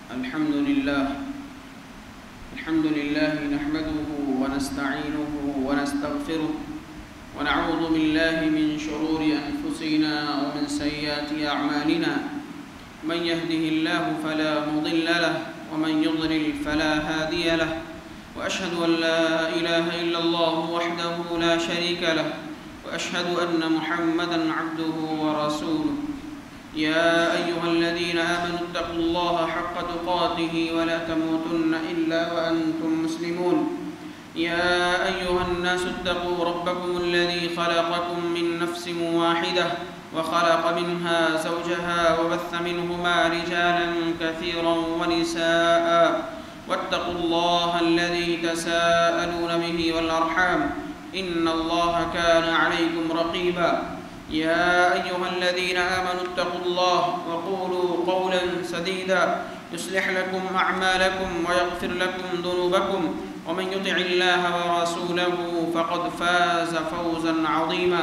الحمد لله نحمده ونستعينه ونستغفره ونعوذ بالله من شرور أنفسنا ومن سيئات أعمالنا. من يهده الله فلا مضل له ومن يضلل فلا هادي له، وأشهد أن لا إله إلا الله وحده لا شريك له، وأشهد أن محمدًا عبده ورسوله. يا أيها الذين آمنوا اتقوا الله حق تقاته ولا تموتن إلا وأنتم مسلمون. يا أيها الناس اتقوا ربكم الذي خلقكم من نفس واحدة وخلق منها زوجها وبث منهما رجالا كثيرا ونساء، واتقوا الله الذي تساءلون به والأرحام إن الله كان عليكم رقيبا. يا أيها الذين آمنوا اتقوا الله وقولوا قولا سديدا يصلح لكم أعمالكم ويغفر لكم ذنوبكم، ومن يطع الله ورسوله فقد فاز فوزا عظيما.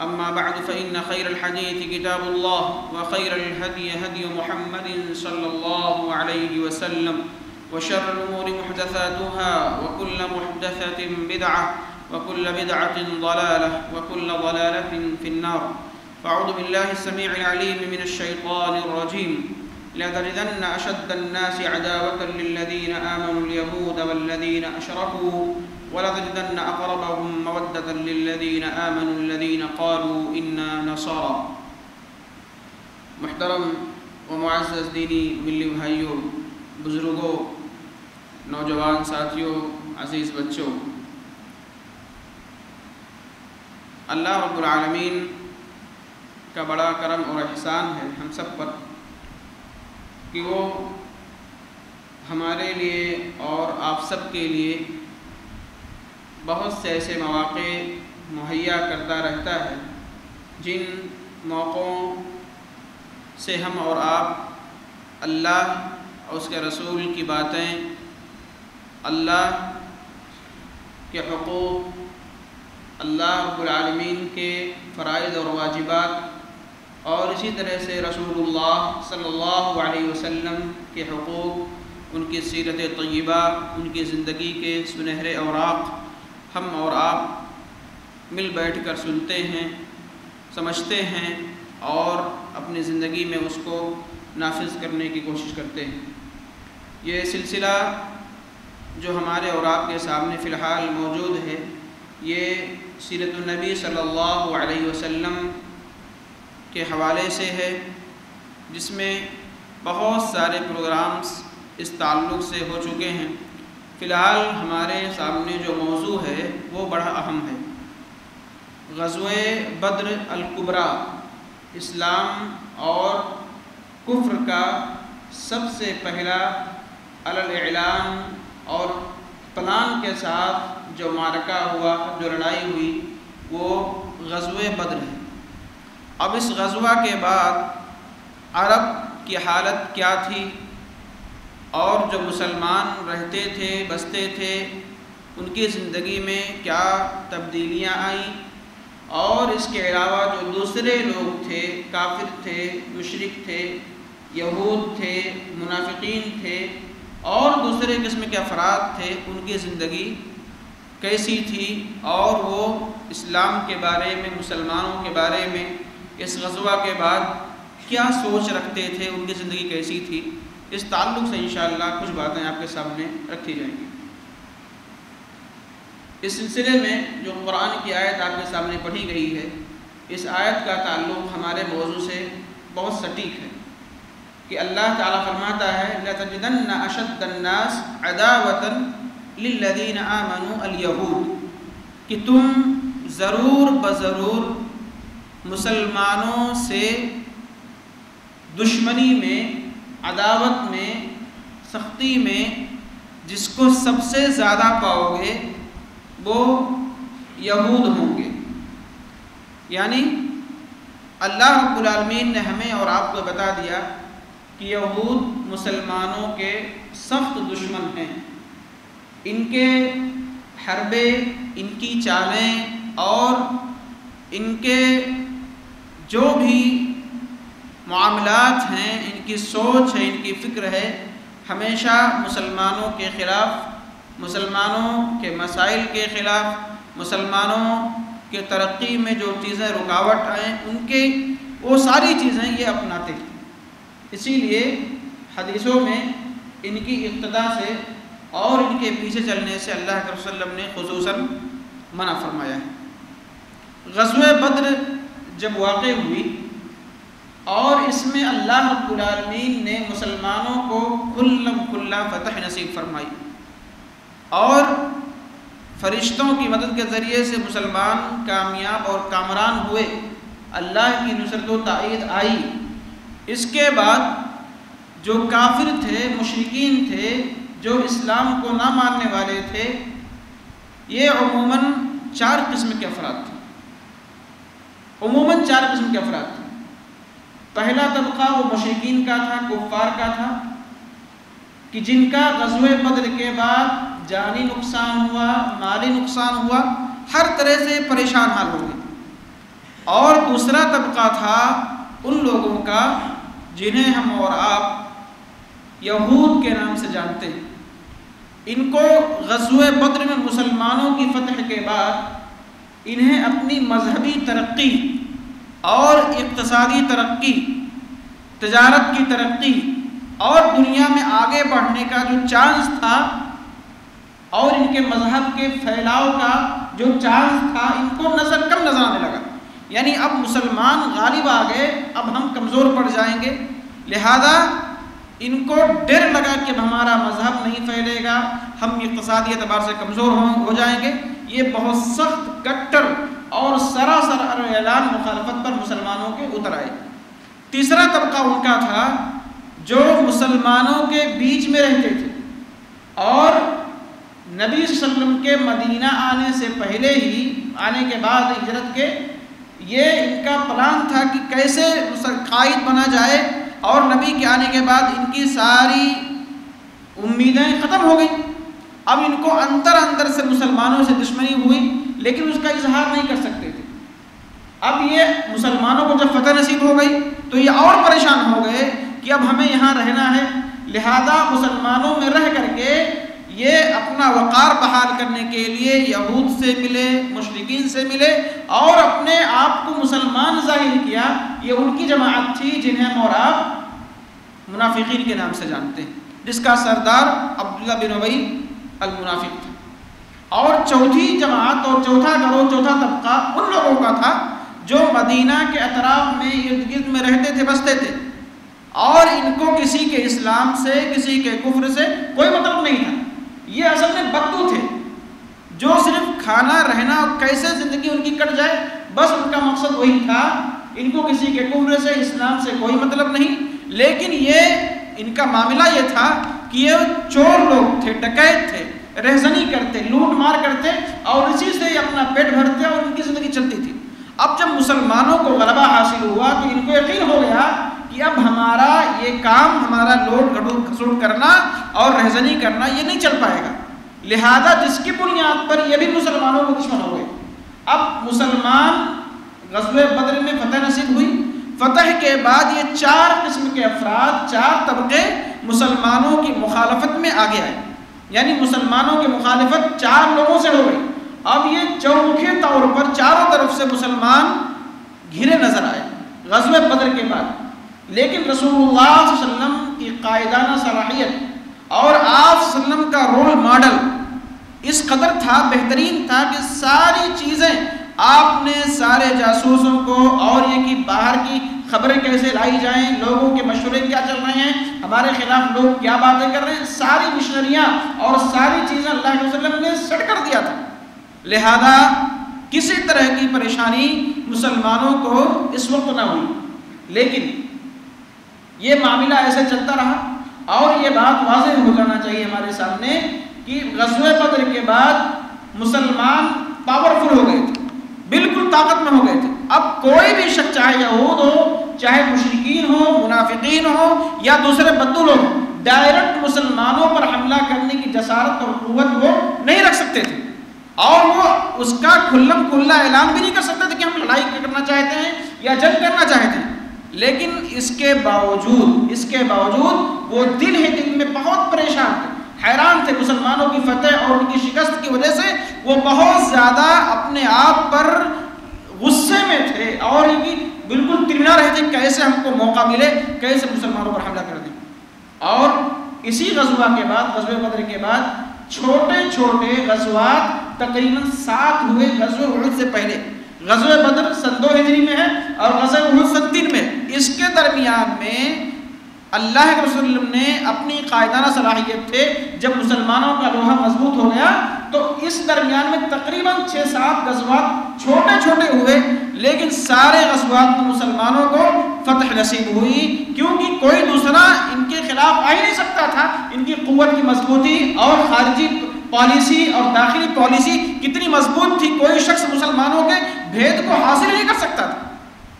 أما بعد فإن خير الحديث كتاب الله، وخير الهدي هدي محمد صلى الله عليه وسلم، وشر الأمور محدثاتها، وكل محدثة بدعة، وكل بدعة ضلالة، وكل ضلالة في النار. فأعوذ بالله السميع العليم من الشيطان الرجيم. لتجدن أشد الناس عداوة للذين آمنوا اليهود والذين أشركوا، ولتجدن أقربهم مودة للذين آمنوا الذين قالوا إنا نصارى. محترم و معزز دینی ملی بھائیوں، بزرگوں، نوجوان ساتھیوں، عزیز بچوں، اللہ رب العالمین کا بڑا کرم اور احسان ہے ہم سب پر کہ وہ ہمارے لیے اور آپ سب کے لیے بہت سے ایسے مواقع مہیا کرتا رہتا ہے جن موقعوں سے ہم اور آپ اللہ اور اس کے رسول کی باتیں، اللہ کے حقوق، اللہ رب العالمین کے فرائض اور واجبات، اور اسی طرح سے رسول اللہ صلی اللہ علیہ وسلم کے حقوق، ان کی سیرت طیبہ، ان کی زندگی کے سنہرے اوراق ہم اور آپ مل بیٹھ کر سنتے ہیں، سمجھتے ہیں اور اپنی زندگی میں اس کو نافذ کرنے کی کوشش کرتے ہیں۔ یہ سلسلہ جو ہمارے اور آپ کے سامنے فی الحال موجود ہے، یہ سیرت النبی صلی اللہ علیہ وسلم کے حوالے سے ہے، جس میں بہت سارے پروگرامز اس تعلق سے ہو چکے ہیں۔ فی الحال ہمارے سامنے جو موضوع ہے وہ بڑا اہم ہے۔ غزوہ بدر الکبریٰ، اسلام اور کفر کا سب سے پہلا علی الاعلان اور پلان کے ساتھ جو معرکہ ہوا، جو لڑائی ہوئی، وہ غزوہ بدر ہے۔ اب اس غزوہ کے بعد عرب کی حالت کیا تھی، اور جو مسلمان رہتے تھے، بستے تھے، ان کی زندگی میں کیا تبدیلیاں آئیں، اور اس کے علاوہ جو دوسرے لوگ تھے، کافر تھے، مشرک تھے، یہود تھے، منافقین تھے، اور دوسرے قسم کے افراد تھے، ان کی زندگی کیسی تھی، اور وہ اسلام کے بارے میں، مسلمانوں کے بارے میں اس غزوہ کے بعد کیا سوچ رکھتے تھے، ان کی زندگی کیسی تھی، اس تعلق سے انشاءاللہ کچھ باتیں آپ کے سامنے رکھی جائیں گی۔ اس سلسلے میں جو قرآن کی آیت آپ کے سامنے پڑھی گئی ہے، اس آیت کا تعلق ہمارے موضوع سے بہت سٹیک ہے کہ اللہ تعالیٰ فرماتا ہے لَتَجِدَنَّ أَشَدَّ النَّاسِ عَدَاوَةً لِلَّذِينَ آمَنُوا الْيَهُودِ، کہ تم ضرور بضرور مسلمانوں سے دشمنی میں، عداوت میں، سختی میں جس کو سب سے زیادہ پاؤ گے وہ یہود ہوں گے۔ یعنی اللہ رب العالمین نے ہمیں اور آپ کو بتا دیا کہ یہود مسلمانوں کے سخت دشمن ہیں۔ ان کے حربے، ان کی چالیں اور ان کے جو بھی معاملات ہیں، ان کی سوچ ہے، ان کی فکر ہے، ہمیشہ مسلمانوں کے خلاف، مسلمانوں کے مسائل کے خلاف، مسلمانوں کے ترقی میں جو چیزیں رکاوٹ آئیں ان کے وہ ساری چیزیں یہ اپناتے ہیں۔ اسی لیے حدیثوں میں ان کی اقتدا سے اور ان کے پیچھے چلنے سے اللہ کے رسول صلی اللہ علیہ وسلم نے خصوصاً منع فرمایا ہے۔ غزوہ بدر جب واقع ہوئی اور اس میں اللہ رب العالمین نے مسلمانوں کو کھلا فتح نصیب فرمائی اور فرشتوں کی مدد کے ذریعے سے مسلمان کامیاب اور کامران ہوئے، اللہ کی نصرت و تائید آئی۔ اس کے بعد جو کافر تھے، مشرکین تھے، جو اسلام کو نہ ماننے والے تھے، یہ عموماً 4 قسم کے افراد تھے۔ عموماً 4 قسم کے افراد تھے۔ پہلا طبقہ وہ مشرکین کا تھا، کفار کا تھا، کہ جن کا غزوہ بدر کے بعد جانی نقصان ہوا، مالی نقصان ہوا، ہر طرح سے پریشان حال ہو گئے۔ اور دوسرا طبقہ تھا ان لوگوں کا جنہیں ہم اور آپ یہود کے نام سے جانتے ہیں۔ ان کو غزوہ بدر میں مسلمانوں کی فتح کے بعد انہیں اپنی مذہبی ترقی اور اقتصادی ترقی، تجارت کی ترقی اور دنیا میں آگے بڑھنے کا جو چانس تھا اور ان کے مذہب کے پھیلاؤ کا جو چانس تھا، ان کو کم نظر آنے لگا۔ یعنی اب مسلمان غالب آ گئے، اب ہم کمزور پڑ جائیں گے، لہذا ان کو ڈر لگا کہ اب ہمارا مذہب نہیں پھیلے گا، ہم اقتصادی اعتبار سے کمزور ہو جائیں گے۔ یہ بہت سخت کٹر اور سراسر اعلان مخالفت پر مسلمانوں کے اتر آئے۔ تیسرا طبقہ ان کا تھا جو مسلمانوں کے بیچ میں رہتے تھے اور نبی صلی اللہ علیہ وسلم کے مدینہ آنے سے پہلے ہی، آنے کے بعد ہجرت کے، یہ ان کا پلان تھا کہ کیسے قائد بنا جائے، اور نبی کے آنے کے بعد ان کی ساری امیدیں ختم ہو گئی۔ اب ان کو اندر سے مسلمانوں سے دشمنی ہوئی، لیکن اس کا اظہار نہیں کر سکتے تھے۔ اب یہ مسلمانوں کو جب فتح نصیب ہو گئی تو یہ اور پریشان ہو گئے کہ اب ہمیں یہاں رہنا ہے، لہذا مسلمانوں میں رہ کر کے یہ اپنا وقار بحال کرنے کے لیے یہود سے ملے، مشرکین سے ملے اور اپنے آپ کو مسلمان ظاہر کیا۔ یہ ان کی جماعت تھی جنہیں ہم اور آپ منافقین کے نام سے جانتے ہیں، جس کا سردار عبداللہ بن ابی المنافق تھا۔ اور چوتھی جماعت اور چوتھا گروہ، چوتھا طبقہ ان لوگوں کا تھا جو مدینہ کے اطراف میں ارد گرد میں رہتے تھے، بستے تھے، اور ان کو کسی کے اسلام سے، کسی کے کفر سے کوئی مطلب نہیں تھا۔ یہ اصل میں بدو تھے جو صرف کھانا رہنا اور کیسے زندگی ان کی کٹ جائے، بس ان کا مقصد وہی تھا۔ ان کو کسی کے کفر سے، اسلام سے کوئی مطلب نہیں، لیکن یہ ان کا معاملہ یہ تھا کہ یہ چور لوگ تھے، ڈکیت تھے، رہزنی کرتے، لوٹ مار کرتے اور اسی سے اپنا پیٹ بھرتے اور ان کی زندگی چلتی تھی۔ اب جب مسلمانوں کو غلبہ حاصل ہوا تو ان کو یقین ہو گیا کہ اب ہمارا یہ کام، ہمارا لوٹ کھسوٹ کرنا اور رہزنی کرنا یہ نہیں چل پائے گا، لہذا جس کی بنیاد پر یہ بھی مسلمانوں کو دشمن ہو گئے۔ اب مسلمان غزوہ بدر میں فتح نصیب ہوئی، فتح کے بعد یہ 4 قسم کے افراد، 4 طبقے مسلمانوں کی مخالفت میں آگے آئے، یعنی مسلمانوں کی مخالفت 4 لوگوں سے ہو گئی۔ اب یہ چوکھے طور پر چاروں طرف سے مسلمان گھرے نظر آئے غزوہ بدر کے بعد، لیکن رسول اللہ صلی اللہ علیہ وسلم کی قائدانہ صلاحیت اور آپ صلی اللہ علیہ وسلم کا رول ماڈل اس قدر تھا، بہترین تھا کہ ساری چیزیں آپ نے سارے جاسوسوں کو اور یہ کہ باہر کی خبریں کیسے لائی جائیں، لوگوں کے مشورے کیا چل رہے ہیں، ہمارے خلاف لوگ کیا باتیں کر رہے ہیں، ساری مشنریاں اور ساری چیزیں اللہ کے وسلم نے سیٹ کر دیا تھا۔ لہذا کسی طرح کی پریشانی مسلمانوں کو اس وقت نہ ہوئی، لیکن یہ معاملہ ایسے چلتا رہا اور یہ بات واضح ہو جانا چاہیے ہمارے سامنے کہ غزوہ بدر کے بعد مسلمان پاورفل ہو گئے تھے، بالکل طاقت میں ہو گئے تھے۔ اب کوئی بھی شخص، چاہے یہود ہو، چاہے مشرکین ہو، منافقین ہو یا دوسرے بدو لوگ، ڈائریکٹ مسلمانوں پر حملہ کرنے کی جسارت اور قوت وہ نہیں رکھ سکتے تھے، اور وہ اس کا کھلم کھلا اعلان بھی نہیں کر سکتے تھے کہ ہم لڑائی کرنا چاہتے ہیں یا جنگ کرنا چاہتے ہیں۔ لیکن اس کے باوجود وہ دل ہی دل میں بہت پریشان تھے، حیران تھے مسلمانوں کی فتح اور ان کی شکست کی وجہ سے وہ بہت زیادہ اپنے آپ پر غصے میں تھے اور ان کی بالکل ترنا رہے تھے کیسے ہم کو موقع ملے، کیسے مسلمانوں پر حملہ کر دیں۔ اور اسی غزوہ کے بعد، غزوہ بدر کے بعد چھوٹے چھوٹے غزوات تقریباً 7 ہوئے غزوہ احد سے پہلے۔ غزوہ بدر سن 2 ہجری میں ہے اور غزوہ احد سن 3 میں۔ اس کے درمیان میں اللہ کے رسول نے اپنی قائدانہ صلاحیت تھے، جب مسلمانوں کا لوہا مضبوط ہو گیا تو اس درمیان میں تقریباً 6-7 غزوات چھوٹے چھوٹے ہوئے، لیکن سارے غزوات میں مسلمانوں کو فتح نصیب ہوئی، کیونکہ کوئی دوسرا ان کے خلاف آ ہی نہیں سکتا تھا۔ ان کی قوت کی مضبوطی اور خارجی پالیسی اور داخلی پالیسی کتنی مضبوط تھی، کوئی شخص مسلمانوں کے بھید کو حاصل نہیں کر سکتا تھا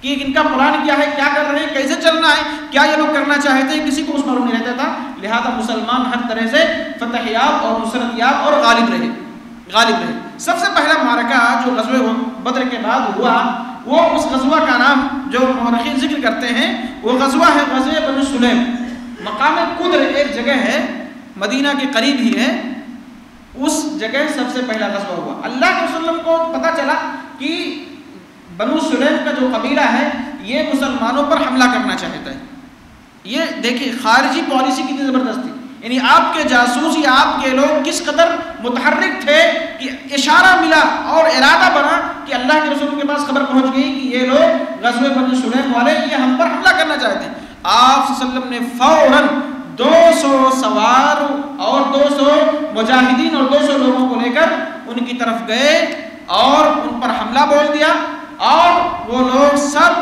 کہ ان کا پلان کیا ہے، کیا کر رہے ہیں، کیسے چلنا ہے، کیا یہ لوگ کرنا چاہتے ہیں، کسی کو اس معلوم نہیں رہتا تھا۔ لہذا مسلمان ہر طرح سے فتح یاب اور نصرت یاب اور غالب رہے۔ سب سے پہلا معرکہ جو غزوہ بدر کے بعد ہوا، وہ اس غزوہ کا نام جو مورخین ذکر کرتے ہیں وہ غزوہ ہے غزوہ بنو سلیم۔ مقام قدر ایک جگہ ہے، مدینہ کے قریب ہی ہے، اس جگہ سب سے پہلا غزوہ ہوا۔ اللہ کے رسول کو پتہ چلا کہ بنو سلیم کا جو قبیلہ ہے یہ مسلمانوں پر حملہ کرنا چاہتا ہے۔ یہ دیکھیں خارجی پالیسی کتنی زبردست تھی، یعنی آپ کے جاسوس یا آپ کے لوگ کس قدر متحرک تھے کہ اشارہ ملا اور ارادہ بنا کہ اللہ کے رسول کے پاس خبر پہنچ گئی کہ یہ لوگ غزوہ بنو سلیم والے یہ ہم پر حملہ کرنا چاہتے ہیں۔ آپ صلی اللہ علیہ وسلم نے فوراً 200 سوار اور 200 مجاہدین اور 200 لوگوں کو لے کر ان کی طرف گئے اور ان پر حملہ بول دیا، اور وہ لوگ سب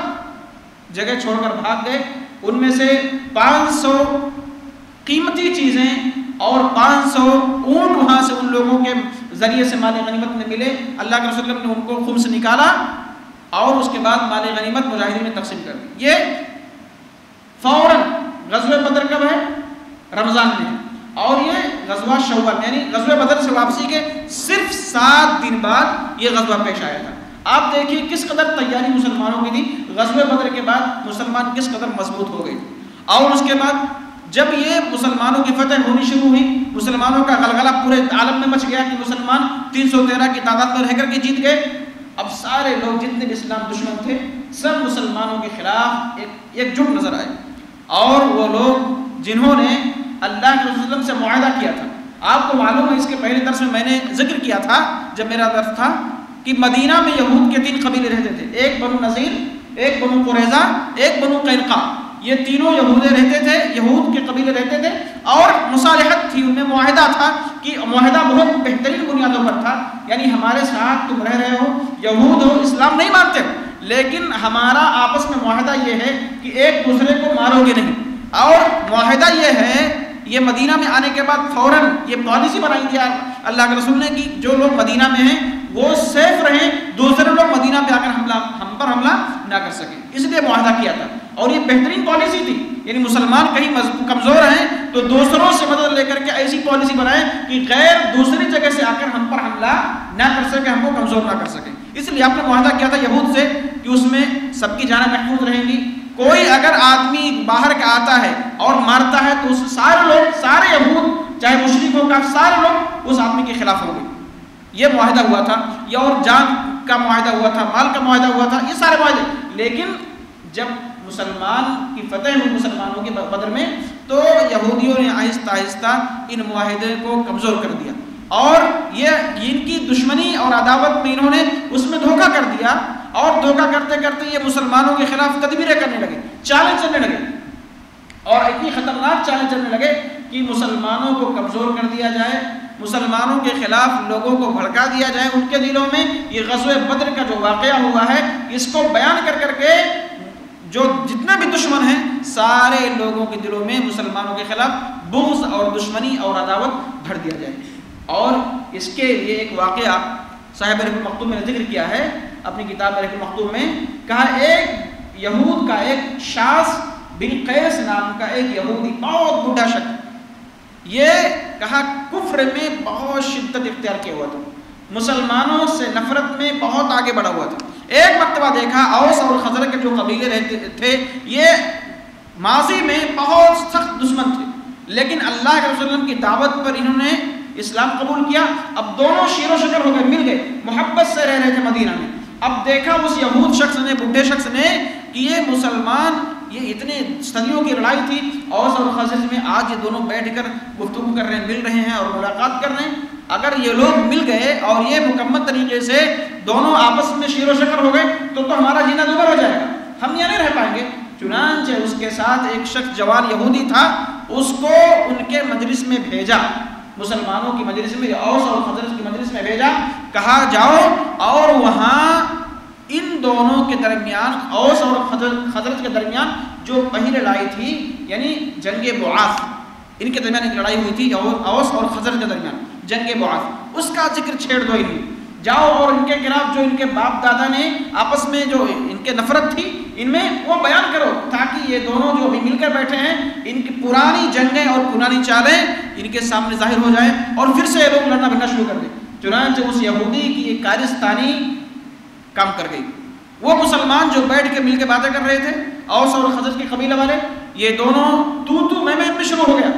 جگہ چھوڑ کر بھاگ گئے۔ ان میں سے 500 قیمتی چیزیں اور 500 اونٹ وہاں سے ان لوگوں کے ذریعے سے مال غنیمت میں ملے۔ اللہ کے رسول نے ان کو خمس نکالا اور اس کے بعد مال غنیمت مجاہدین میں تقسیم کر دی۔ یہ فوراً غزوہ بدر کب ہے؟ رمضان میں، اور یہ غزوہ شوال یعنی غزوہ بدر سے واپسی کے صرف 7 دن بعد یہ غزوہ پیش آیا تھا۔ آپ دیکھیے کس قدر تیاری مسلمانوں کی تھی، غزوہ بدر کے بعد مسلمان کس قدر مضبوط ہو گئے۔ اور اس کے بعد جب یہ مسلمانوں کی فتح ہونی شروع ہوئی، مسلمانوں کا غلغلہ پورے عالم میں مچ گیا کہ مسلمان 313 کی تعداد میں رہ کر کے جیت گئے۔ اب سارے لوگ جتنے بھی اسلام دشمن تھے سب مسلمانوں کے خلاف ایک جٹ نظر آئے، اور وہ لوگ جنہوں نے اللہ کے رسول سے معاہدہ کیا تھا۔ آپ کو معلوم ہے اس کے پہلے درس میں نے ذکر کیا تھا جب میرا درس تھا کہ مدینہ میں یہود کے 3 قبیلے رہتے تھے، ایک بنو نذیر، ایک بنو قریظہ، ایک بنو قینقاع۔ یہ تینوں یہودے رہتے تھے، یہود کے قبیلے رہتے تھے، اور مصالحت تھی، ان میں معاہدہ تھا کہ معاہدہ بہت بہترین بنیادوں پر تھا، یعنی ہمارے ساتھ تم رہ رہے ہو، یہود ہو، اسلام نہیں مانتے ہو، لیکن ہمارا آپس میں معاہدہ یہ ہے کہ ایک دوسرے کو مارو گے نہیں۔ اور معاہدہ یہ ہے، یہ مدینہ میں آنے کے بعد فوراً یہ پالیسی بنائی تھی اللہ کے رسول نے کہ جو لوگ مدینہ میں ہیں وہ سیف رہیں، دوسرے لوگ مدینہ پہ آ کر ہم پر حملہ نہ کر سکیں، اس لیے معاہدہ کیا تھا۔ اور یہ بہترین پالیسی تھی، یعنی مسلمان کہیں کمزور ہیں تو دوسروں سے مدد لے کر کے ایسی پالیسی بنائیں کہ غیر دوسری جگہ سے آ کر ہم پر حملہ نہ کر سکے، ہم کو کمزور نہ کر سکے۔ اس لیے آپ نے معاہدہ کیا تھا یہود سے کہ اس میں سب کی جانیں محفوظ رہیں گی، کوئی اگر آدمی باہر کا آتا ہے اور مارتا ہے تو سارے لوگ، سارے یہود چاہے مشرک ہو کا سارے لوگ اس آدمی کے خلاف ہوں گے۔ یہ معاہدہ ہوا تھا، یہ اور جان کا معاہدہ ہوا تھا، مال کا معاہدہ ہوا تھا، یہ سارے معاہدے۔ لیکن جب مسلمان کی فتح ہوئی مسلمانوں کے بدر میں تو یہودیوں نے آہستہ آہستہ ان معاہدے کو کمزور کر دیا، اور یہ ان کی دشمنی اور عداوت میں انہوں نے اس میں دھوکہ کر دیا، اور دھوکہ کرتے کرتے یہ مسلمانوں کے خلاف تدبیریں کرنے لگے، چیلنج کرنے لگے، اور اتنی خطرناک چیلنج کرنے لگے کہ مسلمانوں کو کمزور کر دیا جائے، مسلمانوں کے خلاف لوگوں کو بھڑکا دیا جائے ان کے دلوں میں۔ یہ غزوہ بدر کا جو واقعہ ہوا ہے اس کو بیان کر کر کے جو جتنے بھی دشمن ہیں سارے لوگوں کے دلوں میں مسلمانوں کے خلاف بغض اور دشمنی اور عداوت بھر دیا جائے۔ اور اس کے لیے ایک واقعہ صاحب رحم المختوم نے ذکر کیا ہے اپنی کتاب رحم المختوم میں، کہا ایک یہود کا ایک شاس بن قیس نام کا ایک یہودی بہت بوڑھا شخص، یہ کہا کفر میں بہت شدت اختیار کیا ہوا تھا، مسلمانوں سے نفرت میں بہت آگے بڑھا ہوا تھا، ایک مرتبہ دیکھا اوس اور خزرج کے جو قبیلے رہتے تھے یہ ماضی میں بہت سخت دشمن تھے، لیکن اللہ کے رسول اللہ کی دعوت پر انہوں نے اسلام قبول کیا. اب دونوں شیر و شکر ہو گئے، مل گئے، محبت سے رہ رہے تھے مدینہ میں. اب دیکھا اس یہود شخص نے، بڈھے شخص نے کہ یہ مسلمان، یہ اتنے صدیوں کی لڑائی تھی اوس اور خزرج میں، آج یہ دونوں بیٹھ کر گفتگو کر رہے ہیں، مل رہے ہیں اور ملاقات کر رہے ہیں. اگر یہ لوگ مل گئے اور یہ مکمل طریقے سے دونوں آپس میں شیر و شکر ہو گئے تو ہمارا جینا دوبر ہو جائے گا، ہم یہاں نہیں رہ پائیں گے. چنانچہ اس کے ساتھ ایک شخص جوان یہودی تھا، اس کو ان کے مجلس میں بھیجا، مسلمانوں کی مجلس میں، اوس اور خزرج کی مجلس میں بھیجا. کہا جاؤ اور وہاں ان دونوں کے درمیان، اوس اور خزرج کے درمیان جو پہلی لڑائی تھی یعنی جنگ بعاث، ان کے درمیان ایک لڑائی ہوئی تھی اوس اور خزرج کے درمیان، جنگ بعاث، اس کا ذکر چھیڑ دو انہیں. جاؤ اور ان کے خلاف جو ان کے باپ دادا نے آپس میں جو ان کے نفرت تھی ان میں وہ بیان کرو، تاکہ یہ دونوں جو ابھی مل کر بیٹھے ہیں ان کی پرانی جنگیں اور پرانی چالیں ان کے سامنے ظاہر ہو جائیں اور پھر سے یہ لوگ لڑنا بھگنا شروع کر دیں. چنانچہ اس یہودی کی ایک کارستانی کام کر گئی. وہ مسلمان جو بیٹھ کے مل کے باتیں کر رہے تھے اوس اور خزرج کے قبیلے والے، یہ دونوں تو میں شروع ہو گیا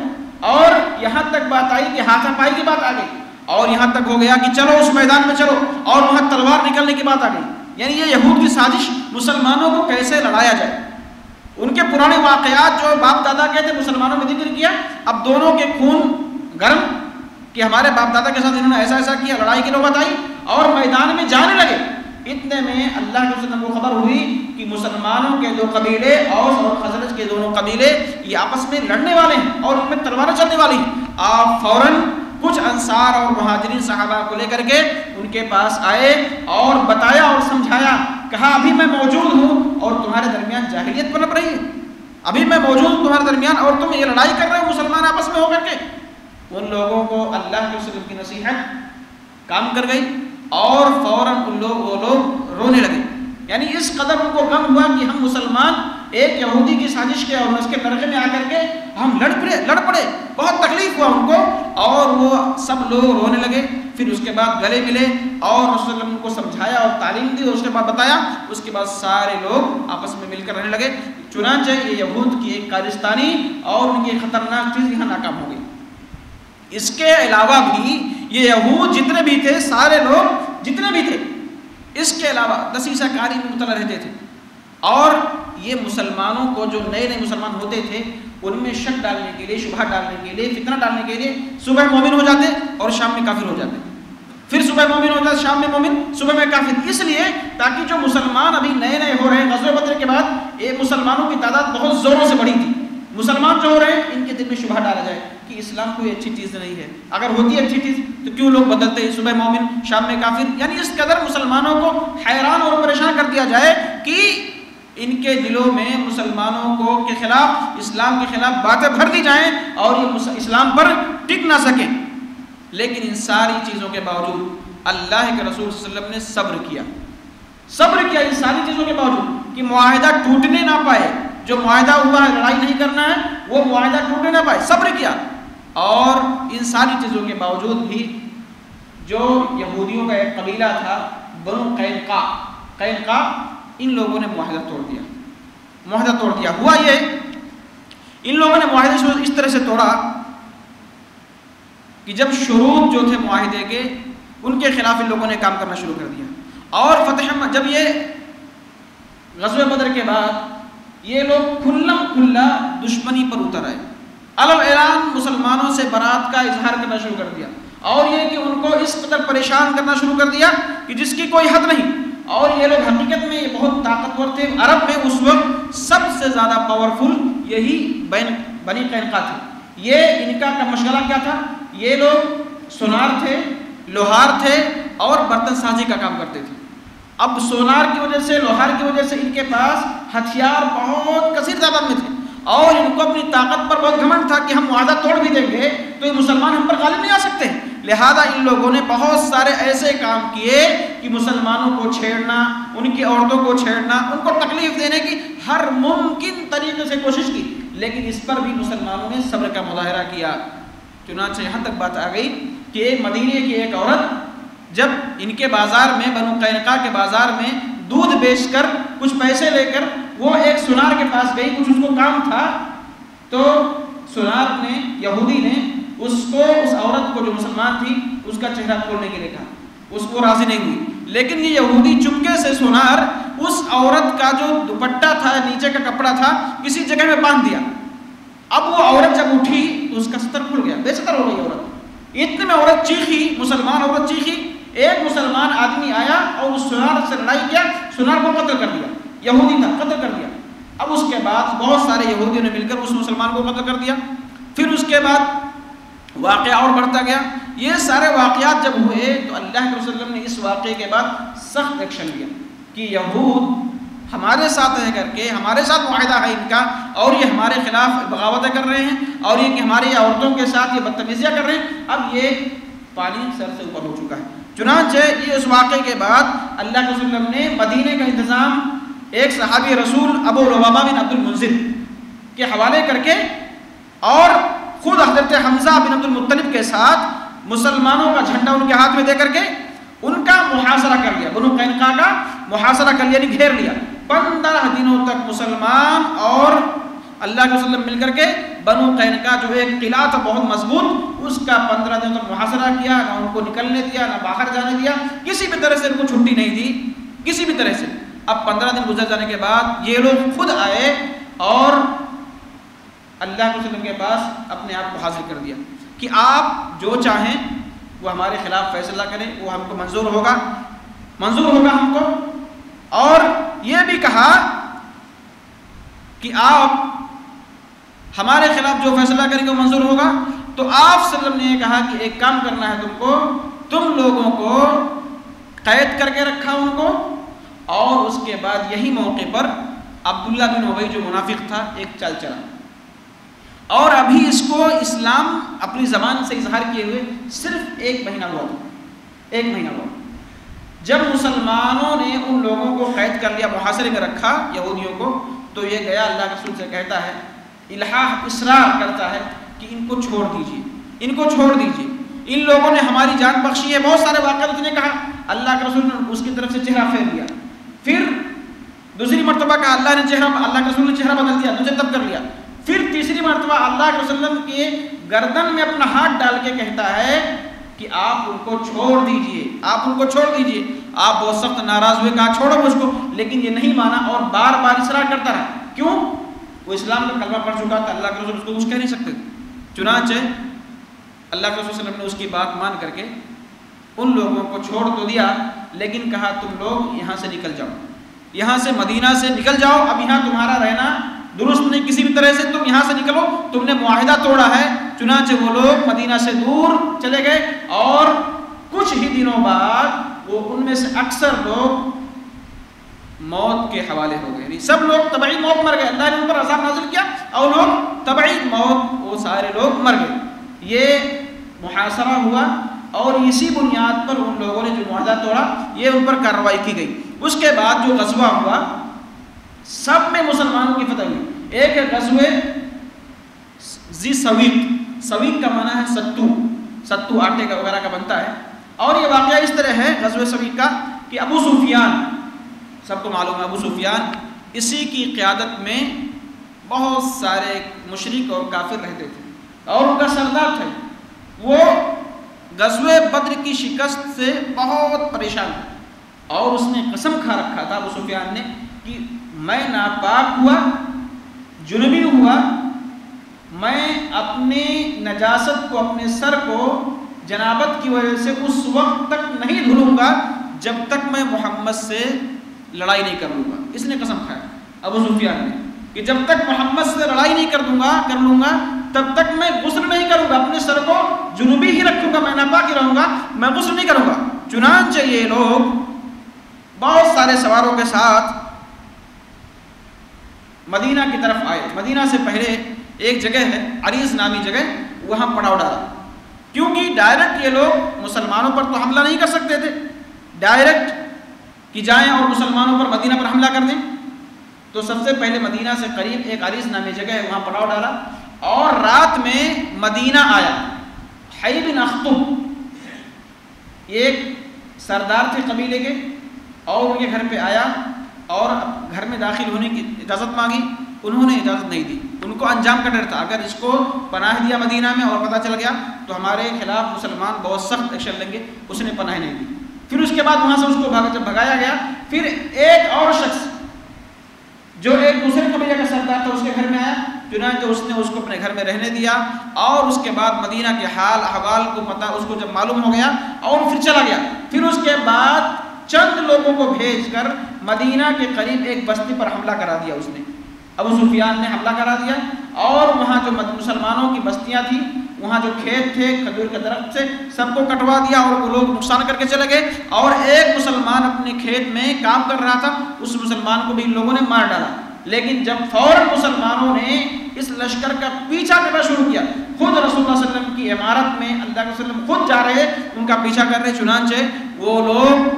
اور یہاں تک بات آئی کہ ہاتھا پائی کی بات آ گئی اور یہاں تک ہو گیا کہ چلو اس میدان میں چلو اور وہاں تلوار نکلنے کی بات آ گئی. یعنی یہ یہود کی سازش مسلمانوں کو کیسے لڑایا جائے. ان کے پرانے واقعات جو باپ دادا کے تھے مسلمانوں میں ذکر کیا. اب دونوں کے خون گرم کہ ہمارے باپ دادا کے ساتھ انہوں نے ایسا کیا، لڑائی کی نوبت آئی اور میدان میں جانے لگے. اتنے میں اللہ کے رسول کو خبر ہوئی کہ مسلمانوں کے دو قبیلے اوس اور خزرج کے دونوں قبیلے یہ آپس میں لڑنے والے ہیں اور ان میں تلواریں چلنے والی ہیں. آپ فوراً کچھ انصار اور مہاجرین صحابہ کو لے کر کے ان کے پاس آئے اور بتایا اور سمجھایا. کہا ابھی میں موجود ہوں اور تمہارے درمیان جاہلیت پنپ رہی ہے، ابھی میں موجود ہوں تمہارے درمیان اور تم یہ لڑائی کر رہے ہو مسلمان آپس میں ہو کر کے. ان لوگوں کو اللہ کے رسول کی نصیحت کام کر گئی اور فوراً وہ لوگ رونے لگے. یعنی اس قدر ان کو غم ہوا کہ ہم مسلمان ایک یہودی کی سازش کے اور اس کے فرقے میں آ کر کے ہم لڑ پڑے. بہت تکلیف ہوا ان کو اور وہ سب لوگ رونے لگے. پھر اس کے بعد گلے ملے اور رسول اللہ کو سمجھایا اور تعلیم دی اور اس کے بعد بتایا. اس کے بعد سارے لوگ آپس میں مل کر رہنے لگے. چنانچہ یہ یہود کی ایک کارستانی اور ان کی خطرناک چیز یہاں ناکام ہو گئی. اس کے علاوہ بھی یہ یہود جتنے بھی تھے، سارے لوگ جتنے بھی تھے، اس کے علاوہ دسیسہ کاری میں مبتلا رہتے تھے اور یہ مسلمانوں کو جو نئے مسلمان ہوتے تھے ان میں شک ڈالنے کے لیے، شبہ ڈالنے کے لیے، فتنہ ڈالنے کے لیے صبح مومن ہو جاتے اور شام میں کافر ہو جاتے، پھر صبح مومن ہو جاتے، شام میں مومن، صبح میں کافر. اس لیے تاکہ جو مسلمان ابھی نئے ہو رہے ہیں، غزوہ بدر کے بعد یہ مسلمانوں کی تعداد بہت زوروں سے بڑھی تھی. مسلمان جو ہو رہے ہیں ان کے دل میں شبہ ڈالا جائے کہ اسلام کوئی اچھی چیز نہیں ہے. اگر ہوتی ہے اچھی چیز تو کیوں لوگ بدلتے ہیں، صبح مومن شام میں کافر. یعنی اس قدر مسلمانوں کو حیران اور پریشان کر دیا جائے کہ ان کے دلوں میں مسلمانوں کو کے خلاف، اسلام کے خلاف باتیں بھر دی جائیں اور یہ اسلام پر ٹک نہ سکیں. لیکن ان ساری چیزوں کے باوجود اللہ کے رسول صلی اللہ علیہ وسلم نے صبر کیا ان ساری چیزوں کے باوجود کہ معاہدہ ٹوٹنے نہ پائے. جو معاہدہ ہوا ہے لڑائی نہیں کرنا ہے وہ معاہدہ ٹوٹنے نہ پائے. صبر کیا اور ان ساری چیزوں کے باوجود بھی جو یہودیوں کا ایک قبیلہ تھا بنو قینقاع، ان لوگوں نے معاہدہ توڑ دیا. ہوا یہ ان لوگوں نے معاہدے اس طرح سے توڑا کہ جب شروط جو تھے معاہدے کے ان کے خلاف ان لوگوں نے کام کرنا شروع کر دیا. اور جب یہ غزوہ بدر کے بعد یہ لوگ کھلا دشمنی پر اتر آئے، اعلان مسلمانوں سے برات کا اظہار کرنا شروع کر دیا اور یہ کہ ان کو اس قدر پریشان کرنا شروع کر دیا کہ جس کی کوئی حد نہیں. اور یہ لوگ حقیقت میں یہ بہت طاقتور تھے. عرب میں اس وقت سب سے زیادہ پاورفل یہی بنی قینقاع تھے. یہ ان کا مشغلہ کیا تھا؟ یہ لوگ سونار تھے، لوہار تھے اور برتن سازی کا کام کرتے تھے. اب سونار کی وجہ سے، لوہار کی وجہ سے ان کے پاس ہتھیار بہت کثیر تعداد میں تھے اور ان کو اپنی طاقت پر بہت گھمنڈ تھا کہ ہم معاہدہ توڑ بھی دیں گے تو یہ مسلمان ہم پر غالب نہیں آ سکتے. لہذا ان لوگوں نے بہت سارے ایسے کام کیے کہ مسلمانوں کو چھیڑنا، ان کی عورتوں کو چھیڑنا، ان کو تکلیف دینے کی ہر ممکن طریقے سے کوشش کی. لیکن اس پر بھی مسلمانوں نے صبر کا مظاہرہ کیا. چنانچہ یہاں تک بات آ گئی کہ مدینے کی ایک عورت جب ان کے بازار میں، بنو قینقاع کے بازار میں دودھ بیچ کر کچھ پیسے لے کر وہ ایک سونار کے پاس گئی، کچھ اس کو کام تھا، تو سونار نے، یہودی نے اس کو، اس عورت کو جو مسلمان تھی، اس کا چہرہ کھولنے کے لیے کہا، اس کو راضی نہیں ہوئی، لیکن یہ یہودی چپکے سے سونار اس عورت کا جو دوپٹہ تھا، نیچے کا کپڑا تھا، کسی جگہ میں باندھ دیا۔ اب وہ عورت جب اٹھی تو اس کا ستر کھل گیا، بے ستر ہو گئی عورت۔ اتنے میں عورت چیخی، مسلمان عورت چیخی، ایک مسلمان آدمی آیا اور اس سونار سے لڑائی کیا، سونار کو قتل کر دیا، یہودی تھا، قتل کر دیا۔ اب اس کے بعد بہت سارے یہودیوں نے مل کر اس مسلمان کو قتل کر دیا۔ پھر اس کے بعد واقعہ اور بڑھتا گیا۔ یہ سارے واقعات جب ہوئے تو اللہ کے رسول نے اس واقعے کے بعد سخت ایکشن لیا کہ یہود ہمارے ساتھ رہ کر کے، ہمارے ساتھ معاہدہ ہے ان کا، اور یہ ہمارے خلاف بغاوتیں کر رہے ہیں، اور یہ کہ ہماری عورتوں کے ساتھ یہ بدتمیزیاں کر رہے ہیں۔ اب یہ پانی سر سے اوپر ہو چکا ہے۔ چنانچہ یہ اس واقعے کے بعد اللہ کے رسول نے مدینے کا انتظام ایک صحابی رسول ابو لبابہ بن عبد المنذر کے حوالے کر کے، اور خود حضرت حمزہ بن عبد المطلب کے ساتھ مسلمانوں کا جھنڈا ان کے ہاتھ میں دے کر کے ان کا محاصرہ کر لیا، بنو قینقاع کا محاصرہ کر لیا، یعنی گھیر لیا۔ 15 دنوں تک مسلمان اور اللہ کے رسول مل کر کے بنو قینقاع جو ایک قلعہ تھا بہت مضبوط، اس کا 15 دنوں تک محاصرہ کیا، نہ ان کو نکلنے دیا، نہ باہر جانے دیا، کسی بھی طرح سے ان کو چھٹی نہیں دی، کسی بھی طرح سے۔ اب 15 دن گزر جانے کے بعد یہ لوگ خود آئے اور اللہ کے رسول کے پاس اپنے آپ کو حاضر کر دیا کہ آپ جو چاہیں وہ ہمارے خلاف فیصلہ کریں، وہ ہم کو منظور ہوگا ہم کو، اور یہ بھی کہا کہ آپ ہمارے خلاف جو فیصلہ کریں گے وہ منظور ہوگا۔ تو آپ صلی اللہ علیہ وسلم نے یہ کہا کہ ایک کام کرنا ہے تم کو، تم لوگوں کو قید کر کے رکھا ان کو، اور اس کے بعد یہی موقع پر عبداللہ بن ابی جو منافق تھا ایک چال چلا، اور ابھی اس کو اسلام اپنی زبان سے اظہار کیے ہوئے صرف 1 مہینہ ہوا تھا، 1 مہینہ ہوا۔ جب مسلمانوں نے ان لوگوں کو قید کر لیا، محاصرے میں رکھا یہودیوں کو، تو یہ گیا اللہ کے رسول سے کہتا ہے، الحاح اصرار کرتا ہے کہ ان کو چھوڑ دیجیے، ان کو چھوڑ دیجیے، ان لوگوں نے ہماری جان بخشی ہے۔ بہت سارے واقعات اس نے کہا، اللہ کے رسول نے اس کی طرف سے چہرہ پھیر دیا۔ پھر دوسری مرتبہ کہا، اللہ کے رسول نے چہرہ بدل دیا، دوسرے تب کر لیا۔ پھر تیسری مرتبہ اللہ کے رسول کے گردن میں اپنا ہاتھ ڈال کے کہتا ہے کہ آپ ان کو چھوڑ دیجئے، آپ ان کو چھوڑ دیجئے۔ آپ بہت سخت ناراض ہوئے، کہا چھوڑو مجھ کو، لیکن یہ نہیں مانا اور بار بار اصرار کرتا رہا۔ کیوں؟ وہ اسلام کا کلمہ پڑھ چکا تھا، اللہ کے رسول اس کو کچھ کہہ نہیں سکتے۔ چنانچہ اللہ کے رسول صلی اللہ علیہ وسلم نے اس کی بات مان کر کے ان لوگوں کو چھوڑ تو دیا، لیکن کہا تم لوگ یہاں سے نکل جاؤ، یہاں سے مدینہ سے نکل جاؤ، اب یہاں تمہارا رہنا درست نہیں، کسی بھی طرح سے تم یہاں سے نکلو، تم نے معاہدہ توڑا ہے۔ چنانچہ وہ لوگ مدینہ سے دور چلے گئے، اور کچھ ہی دنوں بعد وہ ان میں سے اکثر لوگ موت کے حوالے ہو گئے، سب لوگ طبعی موت مر گئے، اللہ نے ان پر عذاب نازل کیا اور لوگ طبعی موت، وہ سارے لوگ مر گئے۔ یہ محاصرہ ہوا، اور اسی بنیاد پر ان لوگوں نے جو معاہدہ توڑا یہ ان پر کارروائی کی گئی۔ اس کے بعد جو غزوہ ہوا سب میں مسلمانوں کی فتح ہوئی۔ ایک ہے غزوہ ذی سویق، سویق کا معنی ہے ستو آٹے کا وغیرہ کا بنتا ہے، اور یہ واقعہ اس طرح ہے غزوہ سویق کا کہ ابو سفیان، سب کو معلوم ہے ابو سفیان، اسی کی قیادت میں بہت سارے مشرک اور کافر رہتے تھے اور ان کا سردار تھے۔ وہ غزوہ بدر کی شکست سے بہت پریشان تھا، اور اس نے قسم کھا رکھا تھا ابو سفیان نے کہ میں ناپاک ہوا، جنبی ہوا، میں اپنی نجاست کو، اپنے سر کو جنابت کی وجہ سے اس وقت تک نہیں دھلوں گا جب تک میں محمد سے لڑائی نہیں کر لوں گا۔ اس نے قسم کھایا ابو سفیان نے کہ جب تک محمد سے لڑائی نہیں کر لوں گا تب تک میں غسل نہیں کروں گا، اپنے سر کو جنوبی ہی رکھوں گا، میں ناپاک ہی رہوں گا، میں غسل نہیں کروں گا۔ چنانچہ یہ لوگ بہت سارے سواروں کے ساتھ مدینہ کی طرف آئے۔ مدینہ سے پہلے ایک جگہ ہے عریض نامی جگہ، وہاں پڑاؤ ڈالا، کیونکہ ڈائریکٹ یہ لوگ مسلمانوں پر تو حملہ نہیں کر سکتے تھے، ڈائریکٹ کہ جائیں اور مسلمانوں پر مدینہ پر حملہ کر دیں۔ تو سب سے پہلے مدینہ سے قریب ایک عریض نامی جگہ ہے، وہاں پڑاؤ ڈالا، اور رات میں مدینہ آیا حی بن اخطب، ایک سردار تھے قبیلے کے، اور ان کے گھر پہ آیا اور گھر میں داخل ہونے کی اجازت مانگی، انہوں نے اجازت نہیں دی. ان کو انجام کا ڈر تھا، اگر اس کو پناہ دیا مدینہ میں اور پتہ چل گیا تو ہمارے خلاف مسلمان بہت سخت ایکشن لیں گے. اس نے پناہ نہیں دی. پھر اس کے بعد وہاں سے اس کو جب بھگایا گیا، پھر ایک اور شخص جو ایک دوسرے قبیلے کا سردار تھا اس کے گھر میں آیا، چنانچہ اس نے اس کو اپنے گھر میں رہنے دیا. اور اس کے بعد مدینہ کے حال احوال کو پتہ اس کو جب معلوم ہو گیا اور پھر چلا گیا. پھر اس کے بعد چند لوگوں کو بھیج کر مدینہ کے قریب ایک بستی پر حملہ کرا دیا. اس نے ابو سفیان نے حملہ کرا دیا اور وہاں جو مسلمانوں کی بستیاں تھیں، وہاں جو کھیت تھے کھجور کے درخت سے، سب کو کٹوا دیا اور وہ لوگ نقصان کر کے چلے گئے. اور ایک مسلمان اپنے کھیت میں کام کر رہا تھا، اس مسلمان کو بھی ان لوگوں نے مار ڈالا. لیکن جب فوراً مسلمانوں نے اس لشکر کا پیچھا کرنا شروع کیا، خود رسول اللہ صلی اللہ علیہ وسلم کی عمارت میں اللہ کے وسلم خود جا رہے ان کا پیچھا کر رہے. چنانچہ وہ لوگ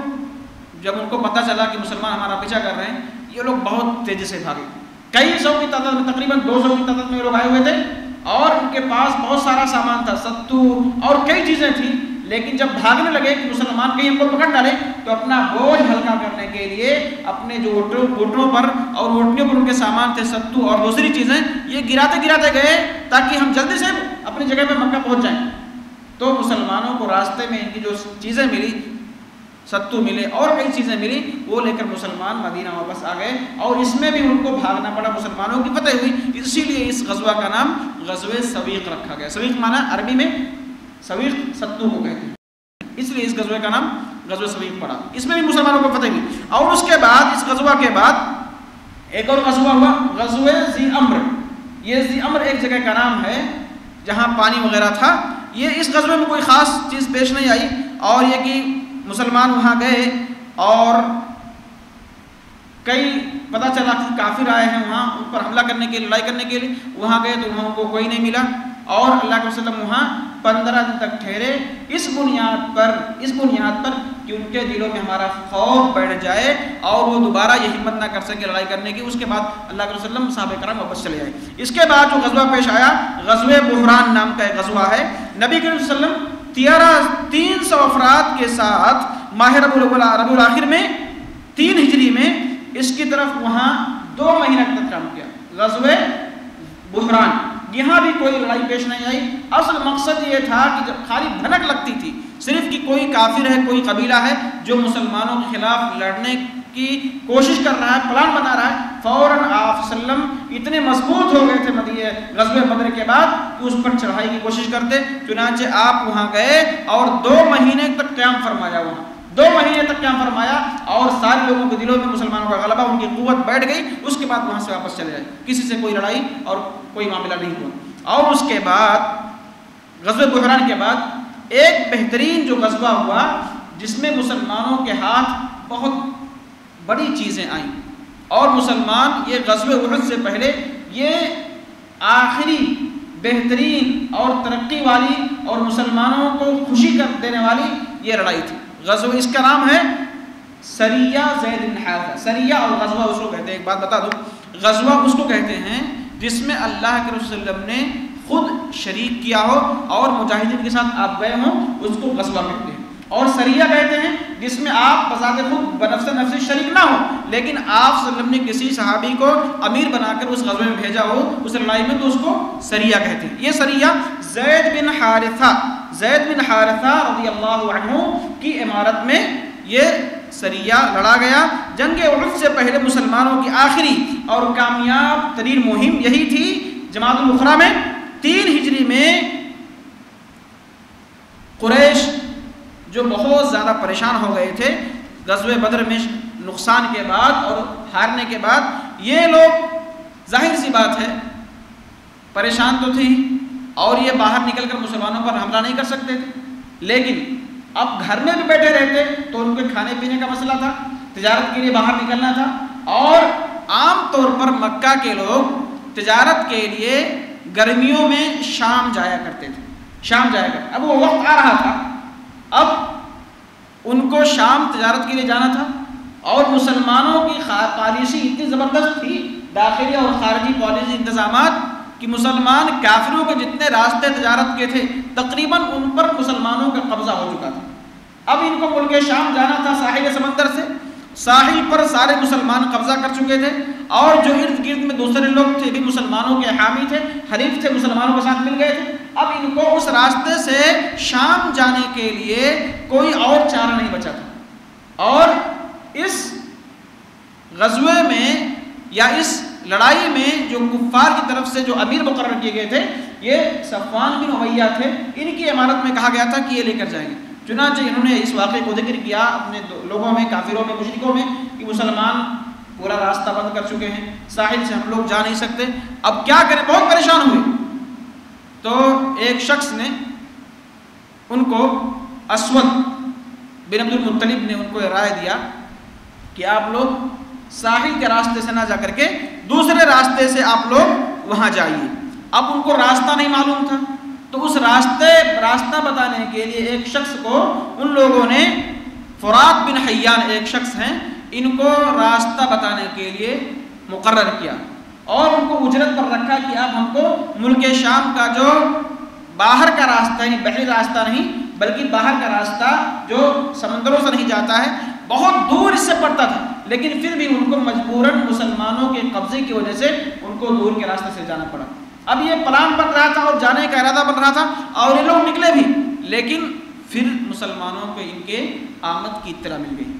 جب ان کو پتہ چلا کہ مسلمان ہمارا پیچھا کر رہے ہیں، یہ لوگ بہت تیزی سے بھاگے. کئی سو کی تعداد میں، تقریباً 200 کی تعداد میں لوگ آئے ہوئے تھے اور ان کے پاس بہت سارا سامان تھا، ستو اور کئی چیزیں تھیں. لیکن جب بھاگنے لگے کہ مسلمان کہیں ہم کو پکڑ ڈالے تو اپنا بوجھ ہلکا کرنے کے لیے اپنے جو اونٹوں پر اور اونٹنیوں پر ان کے سامان تھے، ستو اور دوسری چیزیں، یہ گراتے گئے تاکہ ہم جلدی سے اپنی جگہ پہ مکہ پہنچ جائیں. تو مسلمانوں کو راستے میں ان کی جو چیزیں ملی، ستو ملے اور کئی چیزیں ملی، وہ لے کر مسلمان مدینہ واپس آ گئے. اور اس میں بھی ان کو بھاگنا پڑا، مسلمانوں کی فتح ہوئی. اسی لیے اس غزوہ کا نام غزوہ سویق رکھا گیا. سویق معنی عربی میں سویق ستو کو کہتے ہیں، اس لیے اس غزوہ کا نام غزوہ سویق پڑا. اس میں بھی مسلمانوں کو فتح ہوئی. اور اس کے بعد، اس غزوہ کے بعد ایک اور غزوہ ہوا، غزوہ ذی امر. یہ ذی امر ایک جگہ کا نام ہے جہاں پانی وغیرہ تھا. یہ اس غزوے میں کوئی خاص چیز پیش نہیں آئی، اور یہ کہ مسلمان وہاں گئے اور کئی پتہ چلا کہ کافر آئے ہیں وہاں ان پر حملہ کرنے کے لیے، لڑائی کرنے کے لیے. وہاں گئے تو وہاں ان کو کوئی نہیں ملا اور اللہ کے وسلم وہاں 15 دن تک ٹھہرے، اس بنیاد پر کہ ان کے دلوں میں ہمارا خوف بیٹھ جائے اور وہ دوبارہ یہ ہمت نہ کر سکے لڑائی کرنے کی. اس کے بعد اللہ کے وسلم صحابہ کرام واپس چلے آئے. اس کے بعد جو غزوہ پیش آیا، غزوہ بحران نام کا ایک غزوہ ہے. نبی کریم صلی اللہ علیہ وسلم 300 افراد کے ساتھ ماہ ربیع الاخر میں 3 ہجری میں اس کی طرف وہاں 2 مہینہ تک کام کیا. غزوہ بحران، یہاں بھی کوئی لڑائی پیش نہیں آئی. اصل مقصد یہ تھا کہ جب خالی بھنک لگتی تھی صرف کہ کوئی کافر ہے، کوئی قبیلہ ہے جو مسلمانوں کے خلاف لڑنے کی کوشش کر رہا ہے، پلان بنا رہا ہے، فوراً آپ صلی اللہ علیہ وسلم اتنے مضبوط ہو گئے تھے مدینہ غزوہ بدر کے بعد کہ اس پر چڑھائی کی کوشش کرتے. چنانچہ آپ وہاں گئے اور 2 مہینے تک قیام فرمایا. وہاں 2 مہینے تک قیام فرمایا اور سارے لوگوں کے دلوں میں مسلمانوں کا غلبہ، ان کی قوت بیٹھ گئی. اس کے بعد وہاں سے واپس چلے جائے، کسی سے کوئی لڑائی اور کوئی معاملہ نہیں ہوا. اور اس کے بعد غزوہ بحران کے بعد ایک بہترین جو غزوہ ہوا جس میں مسلمانوں کے ہاتھ بہت بڑی چیزیں آئیں. اور مسلمان یہ غزوہ احد سے پہلے یہ آخری بہترین اور ترقی والی اور مسلمانوں کو خوشی کر دینے والی یہ لڑائی تھی. غزوہ اس کا نام ہے سریہ زید بن حارثہ. سریہ اور غزوہ اس کو کہتے ہیں. ایک بات بتا دوں، غزوہ اس کو کہتے ہیں جس میں اللہ کے رسول صلی اللہ علیہ وسلم نے خود شریک کیا ہو اور مجاہدین کے ساتھ آپ گئے ہوں، اس کو غزوہ کہتے ہیں. اور سریہ کہتے ہیں جس میں آپ بذات خود بنفس نفسی شریک نہ ہو، لیکن آپ صلی اللہ علیہ وسلم نے کسی صحابی کو امیر بنا کر اس غزوے میں بھیجا ہو اس لڑائی میں، تو اس کو سریہ کہتے ہیں. یہ سریہ زید بن حارثہ رضی اللہ عنہ کی عمارت میں یہ سریہ لڑا گیا. جنگ احد سے پہلے مسلمانوں کی آخری اور کامیاب ترین مہم یہی تھی. جماعت الاخری میں 3 ہجری میں قریش جو بہت زیادہ پریشان ہو گئے تھے غزوہ بدر میں نقصان کے بعد اور ہارنے کے بعد، یہ لوگ ظاہر سی بات ہے پریشان تو تھے اور یہ باہر نکل کر مسلمانوں پر حملہ نہیں کر سکتے تھے. لیکن اب گھر میں بھی بیٹھے رہتے تو ان کے کھانے پینے کا مسئلہ تھا، تجارت کے لیے باہر نکلنا تھا. اور عام طور پر مکہ کے لوگ تجارت کے لیے گرمیوں میں شام جایا کرتے تھے. اب وہ وقت آ رہا تھا، اب ان کو شام تجارت کے لیے جانا تھا. اور مسلمانوں کی پالیسی اتنی زبردست تھی، داخلی اور خارجی پالیسی انتظامات، کہ مسلمان کافروں کے جتنے راستے تجارت کے تھے تقریباً ان پر مسلمانوں کا قبضہ ہو چکا تھا. اب ان کو ملک شام جانا تھا ساحل سمندر سے، ساحل پر سارے مسلمان قبضہ کر چکے تھے، اور جو ارد گرد میں دوسرے لوگ تھے بھی مسلمانوں کے حامی تھے، حریف تھے، مسلمانوں کے ساتھ مل گئے تھے۔ اب ان کو اس راستے سے شام جانے کے لیے کوئی اور چارہ نہیں بچا تھا، اور اس غزوے میں یا اس لڑائی میں جو کفار کی طرف سے جو امیر مقرر کیے گئے تھے یہ صفوان بن امیہ تھے، ان کی امارت میں کہا گیا تھا کہ یہ لے کر جائیں گے۔ چنانچہ انہوں نے اس واقعے کو ذکر کیا اپنے لوگوں میں، کافروں میں، مشرکوں میں، کہ مسلمان پورا راستہ بند کر چکے ہیں، ساحل سے ہم لوگ جا نہیں سکتے، اب کیا کریں، بہت پریشان ہوئے۔ تو ایک شخص نے ان کو، اسود بن عبد المطلب نے ان کو رائے دیا کہ آپ لوگ ساحل کے راستے سے نہ جا کر کے دوسرے راستے سے آپ لوگ وہاں جائیے۔ اب ان کو راستہ نہیں معلوم تھا، تو اس راستہ بتانے کے لیے ایک شخص کو ان لوگوں نے، فرات بن حیان ایک شخص ہیں، ان کو راستہ بتانے کے لیے مقرر کیا، اور ان کو اجرت پر رکھا کہ آپ ہم کو ملک شام کا جو باہر کا راستہ ہے، بحری راستہ نہیں بلکہ باہر کا راستہ جو سمندروں سے نہیں جاتا ہے، بہت دور اس سے پڑتا تھا، لیکن پھر بھی ان کو مجبوراً مسلمانوں کے قبضے کی وجہ سے ان کو دور کے راستے سے جانا پڑا۔ اب یہ پلان بن رہا تھا اور جانے کا ارادہ بن رہا تھا، اور یہ لوگ نکلے بھی، لیکن پھر مسلمانوں کو ان کے آمد کی اطلاع مل گئی۔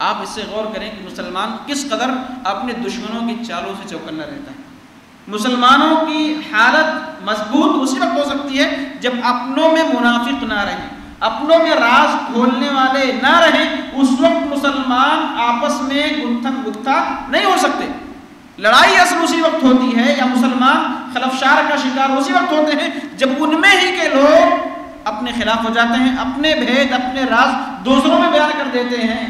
آپ اس سے غور کریں کہ مسلمان کس قدر اپنے دشمنوں کی چالوں سے چوکنا رہتا ہے۔ مسلمانوں کی حالت مضبوط اسی وقت ہو سکتی ہے جب اپنوں میں منافق نہ رہیں، اپنوں میں راز کھولنے والے نہ رہیں، اس وقت مسلمان آپس میں گتھم گتھا نہیں ہو سکتے۔ لڑائی اصل اسی وقت ہوتی ہے، یا مسلمان خلفشار کا شکار اسی وقت ہوتے ہیں جب ان میں ہی کے لوگ اپنے خلاف ہو جاتے ہیں، اپنے بھید، اپنے راز دوسروں میں بیان کر دیتے ہیں،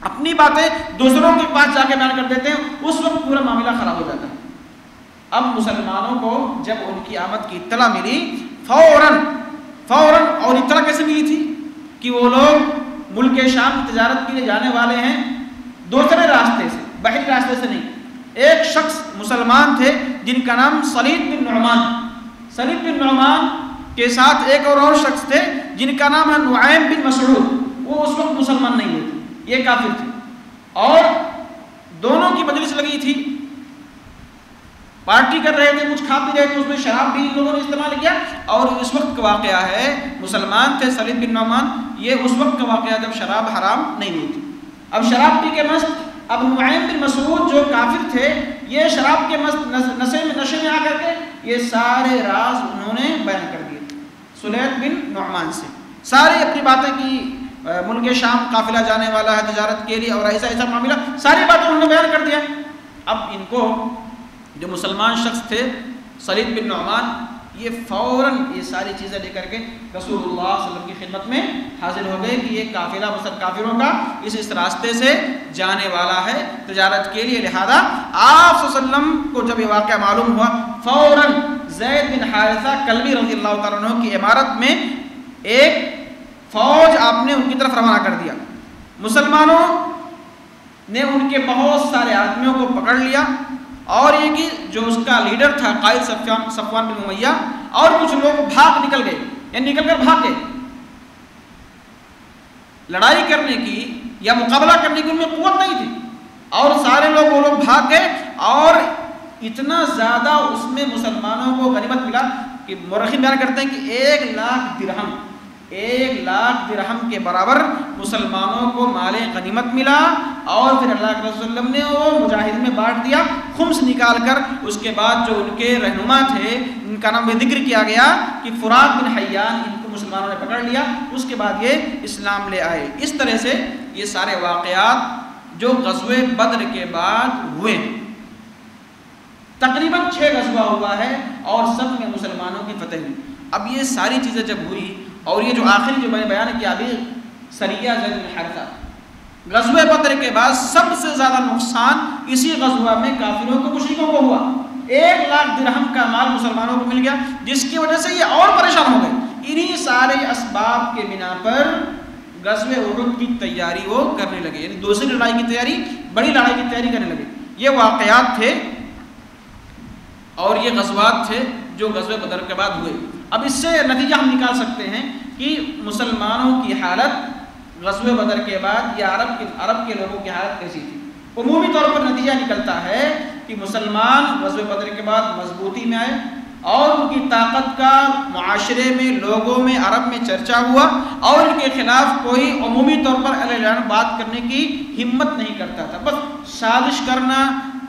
اپنی باتیں دوسروں کے پاس جا کے بیان کر دیتے ہیں، اس وقت پورا معاملہ خراب ہو جاتا ہے۔ اب مسلمانوں کو جب ان کی آمد کی اطلاع ملی، فوراً اور اطلاع کیسے ملی تھی کہ وہ لوگ ملک شام کی تجارت کے لیے جانے والے ہیں دوسرے راستے سے، بحری راستے سے نہیں۔ ایک شخص مسلمان تھے جن کا نام سلید بن نعمان کے ساتھ ایک اور شخص تھے جن کا نام ہے نعیم بن مسعود، وہ اس وقت مسلمان نہیں ہوئے تھے، یہ کافر تھے، اور دونوں کی مجلس لگی تھی، پارٹی کر رہے تھے، کچھ کھا پی رہے تھے، اس میں شراب بھی ان لوگوں نے استعمال کیا۔ اور اس وقت کا واقعہ ہے، مسلمان تھے سلید بن نعمان، یہ اس وقت کا واقعہ جب شراب حرام نہیں ہوئی تھی۔ اب شراب پی کے مست، اب نعیم بن مسعود جو کافر تھے، یہ شراب کے مست نشے میں آ کر کے یہ سارے راز انہوں نے بیان کر دیے سلید بن نعمان سے، ساری اپنی باتیں کی، ملک شام قافلہ جانے والا ہے تجارت کے لیے، اور ایسا معاملہ، ساری باتیں انہوں نے بیان کر دیا۔ اب ان کو جو مسلمان شخص تھے سلید بن نعمان، یہ فوراً یہ ساری چیزیں لے کر کے رسول اللہ صلی اللہ علیہ وسلم کی خدمت میں حاضر ہو گئے کہ یہ قافلہ کافروں کا اس راستے سے جانے والا ہے تجارت کے لیے، لہذا آپ صلی اللہ علیہ وسلم کو جب یہ واقعہ معلوم ہوا، فوراً زید بن حارثہ کلبی رضی اللہ تعالیٰ عنہ کی عمارت میں ایک فوج آپ نے ان کی طرف روانہ کر دیا۔ مسلمانوں نے ان کے بہت سارے آدمیوں کو پکڑ لیا، اور یہ کہ جو اس کا لیڈر تھا قائد صفوان بن امیہ، اور کچھ لوگ نکل گئے، یعنی نکل کر بھاگ گئے۔ لڑائی کرنے کی یا مقابلہ کرنے کی ان میں قوت نہیں تھی، اور سارے لوگ وہ لوگ بھاگ گئے، اور اتنا زیادہ اس میں مسلمانوں کو غنیمت ملا کہ مورخین بیان کرتے ہیں کہ 1 لاکھ درہم کے برابر مسلمانوں کو مال غنیمت ملا، اور پھر اللہ کے رسول صلی اللہ علیہ وسلم نے وہ مجاہدین میں بانٹ دیا خمس نکال کر۔ اس کے بعد جو ان کے رہنما تھے، ان کا نام بھی ذکر کیا گیا کہ فرات بن حیان، ان کو مسلمانوں نے پکڑ لیا، اس کے بعد یہ اسلام لے آئے۔ اس طرح سے یہ سارے واقعات جو غزوہ بدر کے بعد ہوئے، تقریباً 6 غزوہ ہوا ہے، اور سب میں مسلمانوں کی فتح ہوئی۔ اب یہ ساری چیزیں جب ہوئی، اور یہ جو آخری جو میں نے بیان کیا ابھی سریہ زید بن حارثہ، غزوہ بدر کے بعد سب سے زیادہ نقصان اسی غزوہ میں کافروں کو، مشرکوں کو ہوا۔ 1 لاکھ درہم کا مال مسلمانوں کو مل گیا، جس کی وجہ سے یہ اور پریشان ہو گئے۔ انہی سارے اسباب کے بنا پر غزوہ احد کی تیاری وہ کرنے لگے، یعنی دوسری لڑائی کی تیاری، بڑی لڑائی کی تیاری کرنے لگے۔ یہ واقعات تھے اور یہ غزوات تھے جو غزوہ بدر کے بعد ہوئے۔ اب اس سے نتیجہ ہم نکال سکتے ہیں کہ مسلمانوں کی حالت غزوہ بدر کے بعد یہ عرب کے لوگوں کی حالت کیسی تھی۔ عمومی طور پر نتیجہ نکلتا ہے کہ مسلمان غزوہ بدر کے بعد مضبوطی میں آئے اور ان کی طاقت کا معاشرے میں، لوگوں میں، عرب میں چرچا ہوا، اور ان کے خلاف کوئی عمومی طور پر اعلان بات کرنے کی ہمت نہیں کرتا تھا۔ بس سازش کرنا،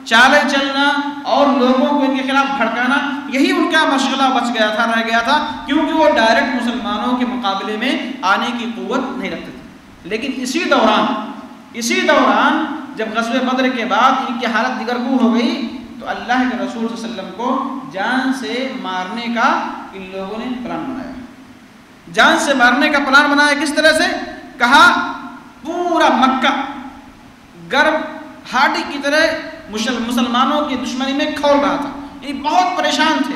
چالیں چلنا اور لوگوں کو ان کے خلاف بھڑکانا، یہی ان کا مشغلہ رہ گیا تھا، کیونکہ وہ ڈائریکٹ مسلمانوں کے مقابلے میں آنے کی قوت نہیں رکھتے تھے۔ لیکن اسی دوران جب غزوہ بدر کے بعد ان کی حالت دگرگوں ہو گئی تو اللہ کے رسول صلی اللہ علیہ وسلم کو جان سے مارنے کا ان لوگوں نے پلان بنایا۔ جان سے مارنے کا پلان بنایا کس طرح سے؟ کہا پورا مکہ گرم ہاڈی کی طرح مسلمانوں کی دشمنی میں کھول رہا تھا، یہ بہت پریشان تھے،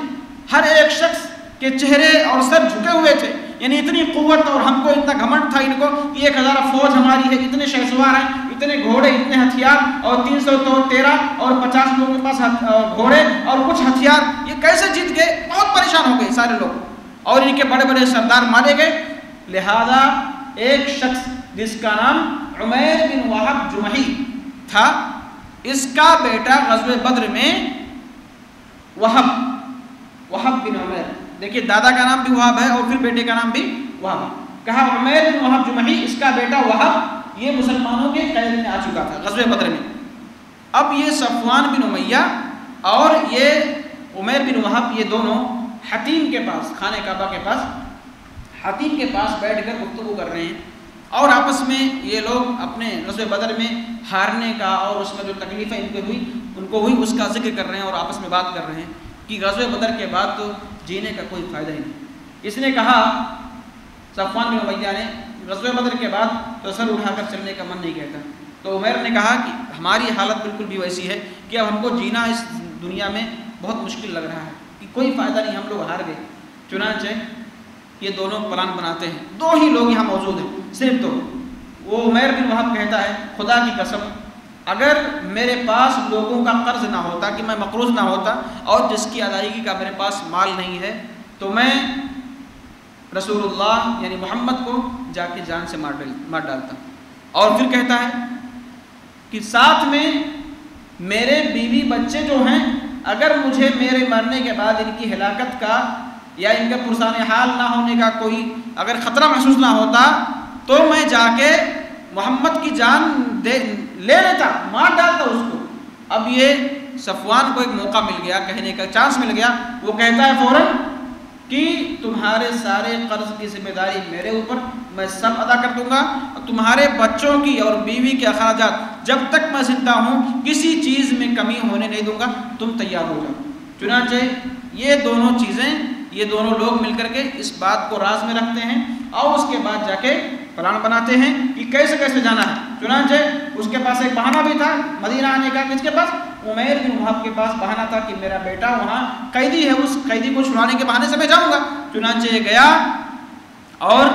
ہر ایک شخص کے چہرے اور سر جھکے ہوئے تھے، یعنی اتنی قوت اور ہم کو اتنا گھمنڈ تھا ان کو، 1000 فوج ہماری ہے، اتنے شہسوار ہیں، اتنے گھوڑے، اتنے ہتھیار، اور 313 اور 50 لوگوں کے پاس گھوڑے اور کچھ ہتھیار، یہ کیسے جیت گئے؟ بہت پریشان ہو گئے سارے لوگ، اور ان کے بڑے بڑے سردار مارے گئے۔ لہذا ایک شخص جس کا نام عمیر بن وہب جمحی تھا، اس کا بیٹا غزوہ بدر میں وہب بن عمیر، دیکھیے دادا کا نام بھی وہب ہے اور پھر بیٹے کا نام بھی وہب ہے، کہا عمیر بن وہب جمحی، اس کا بیٹا وہب یہ مسلمانوں کے قید میں آ چکا تھا غزوہ بدر میں۔ اب یہ صفوان بن امیہ اور یہ عمیر بن وہب، یہ دونوں حتیم کے پاس، خانہ کعبہ کے پاس، حتیم کے پاس بیٹھ کر گفتگو کر رہے ہیں، اور آپس میں یہ لوگ اپنے غزوہ بدر میں ہارنے کا اور اس میں جو تکلیفیں ان کو ہوئی اس کا ذکر کر رہے ہیں، اور آپس میں بات کر رہے ہیں کہ غزوہ بدر کے بعد تو جینے کا کوئی فائدہ ہی نہیں۔ اس نے کہا، صفوان بن امیہ نے، غزوہ بدر کے بعد تو سر اٹھا کر چلنے کا من نہیں کہتا، تو عمیر نے کہا کہ ہماری حالت بالکل بھی ویسی ہے کہ اب ہم کو جینا اس دنیا میں بہت مشکل لگ رہا ہے، کہ کوئی فائدہ نہیں، ہم لوگ ہار گئے۔ چنانچہ یہ دونوں پلان بناتے ہیں، 2 ہی لوگ یہاں موجود ہیں، صرف 2۔ وہ عمیر بن وہب کہتا ہے، خدا کی قسم اگر میرے پاس لوگوں کا قرض نہ ہوتا، کہ میں مقروض نہ ہوتا اور جس کی ادائیگی کا میرے پاس مال نہیں ہے، تو میں رسول اللہ یعنی محمد کو جا کے جان سے مار ڈالتا۔ اور پھر کہتا ہے کہ ساتھ میں میرے بیوی بچے جو ہیں، اگر مجھے میرے مرنے کے بعد ان کی ہلاکت کا یا ان کا پرسان حال نہ ہونے کا کوئی اگر خطرہ محسوس نہ ہوتا تو میں جا کے محمد کی جان لے لیتا، مار ڈالتا اس کو۔ اب یہ صفوان کو ایک موقع مل گیا، کہنے کا چانس مل گیا، وہ کہتا ہے فوراً کہ تمہارے سارے قرض کی ذمہ داری میرے اوپر، میں سب ادا کر دوں گا، اور تمہارے بچوں کی اور بیوی کے اخراجات جب تک میں زندہ ہوں کسی چیز میں کمی ہونے نہیں دوں گا، تم تیار ہو جاؤ۔ چنانچہ یہ دونوں لوگ مل کر کے اس بات کو راز میں رکھتے ہیں، اور اس کے بعد جا کے پلان بناتے ہیں کہ کیسے جانا ہے۔ چنانچہ اس کے پاس ایک بہانہ بھی تھا مدینہ آنے کا، کس کے پاس؟ عمیر بن وہب کے پاس بہانہ تھا کہ میرا بیٹا وہاں قیدی ہے، اس قیدی کو چھڑانے کے بہانے سے میں جاؤں گا۔ چنانچہ یہ گیا اور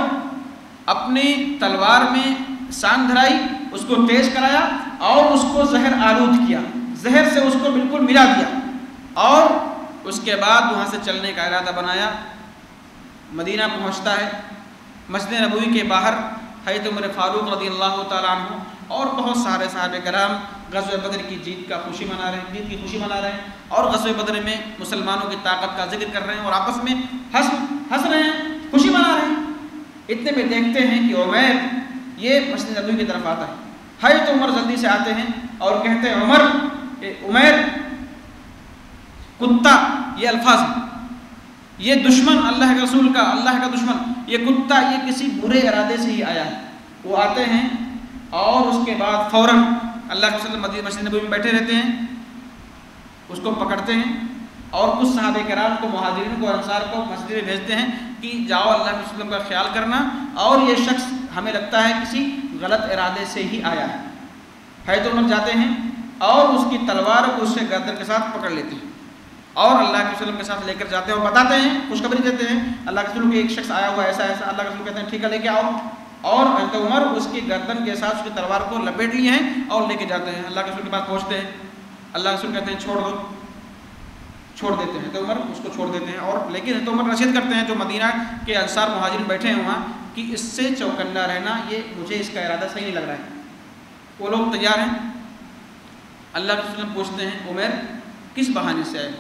اپنی تلوار میں سانگ دھرائی، اس کو تیز کرایا اور اس کو زہر آلود کیا، زہر سے اس کو بالکل ملا دیا، اور اس کے بعد وہاں سے چلنے کا ارادہ بنایا۔ مدینہ پہنچتا ہے، مسجد نبوی کے باہر حضرت عمر فاروق رضی اللہ تعالیٰ عنہ اور بہت سارے صحابہ کرام غزوہ بدر کی جیت کی خوشی منا رہے ہیں، اور غزوہ بدر میں مسلمانوں کی طاقت کا ذکر کر رہے ہیں، اور آپس میں ہنس رہے ہیں، خوشی منا رہے ہیں۔ اتنے میں دیکھتے ہیں کہ عمیر یہ مسجد نبوی کی طرف آتا ہے، حضرت عمر جلدی سے آتے ہیں اور کہتے ہیں عمیر کتا، یہ الفاظ ہیں، یہ دشمن اللہ کے رسول کا، اللہ کا دشمن، یہ کتا یہ کسی برے ارادے سے ہی آیا ہے۔ وہ آتے ہیں اور اس کے بعد فوراً اللہ کے رسول مسجد نبوی میں بیٹھے رہتے ہیں، اس کو پکڑتے ہیں اور کچھ صحابہ کرام کو، مہاجرین کو، انصار کو مسجد میں بھیجتے ہیں کہ جاؤ اللہ کے رسول کا خیال کرنا، اور یہ شخص ہمیں لگتا ہے کسی غلط ارادے سے ہی آیا ہے۔ حضرت عمر جاتے ہیں اور اس کی تلوار کو اس سے گردن کے ساتھ پکڑ لیتے ہیں، اور اللہ کے رسول کے ساتھ لے کر جاتے ہیں اور بتاتے ہیں، خوشخبری دیتے ہیں اللہ کے رسول کے ایک شخص آیا ہوا ایسا ایسا۔ اللہ کے رسول کہتے ہیں ٹھیک ہے لے کے آؤ، اور حضرت عمر اس کی گردن کے ساتھ اس کی تلوار کو لپیٹ لیے ہیں اور لے کے جاتے ہیں۔ اللہ کے رسول کے پاس پہنچتے ہیں، اللہ کے رسول کہتے ہیں چھوڑ دو، چھوڑ دیتے ہیں، حضرت عمر اس کو چھوڑ دیتے ہیں، اور لیکن حضرت عمر نصیحت کرتے ہیں جو مدینہ کے انصار مہاجرین بیٹھے ہیں وہاں کہ اس سے چوکنا رہنا، یہ مجھے اس کا ارادہ صحیح نہیں لگ رہا ہے۔ وہ لوگ تیار ہیں۔ اللہ کے رسول پوچھتے ہیں عمیر کس بہانے سے آئے،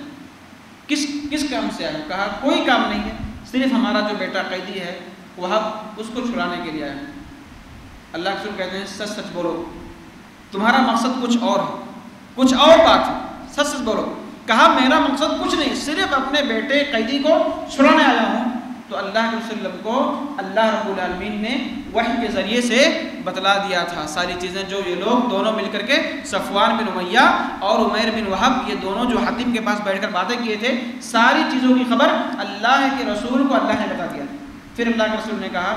کس کام سے آئے؟ کہا کوئی کام نہیں ہے، صرف ہمارا جو بیٹا قیدی ہے وہب اس کو چھڑانے کے لیے آئے ہیں۔ اللہ کے رسول کہتے ہیں سچ سچ بولو، تمہارا مقصد کچھ اور ہے، کچھ اور بات ہے، سچ سچ بولو۔ کہا میرا مقصد کچھ نہیں، صرف اپنے بیٹے قیدی کو چھڑانے آیا ہوں۔ تو اللہ کے رسول کو اللہ رب العالمین نے وحی کے ذریعے سے بتلا دیا تھا ساری چیزیں، جو یہ لوگ دونوں مل کر کے صفوان بن امیہ اور عمیر بن وہب، یہ دونوں جو حاتم کے پاس بیٹھ کر باتیں کیے تھے، ساری چیزوں کی خبر اللہ کے رسول کو اللہ نے بتا دیا۔ پھر اللہ کے رسول نے کہا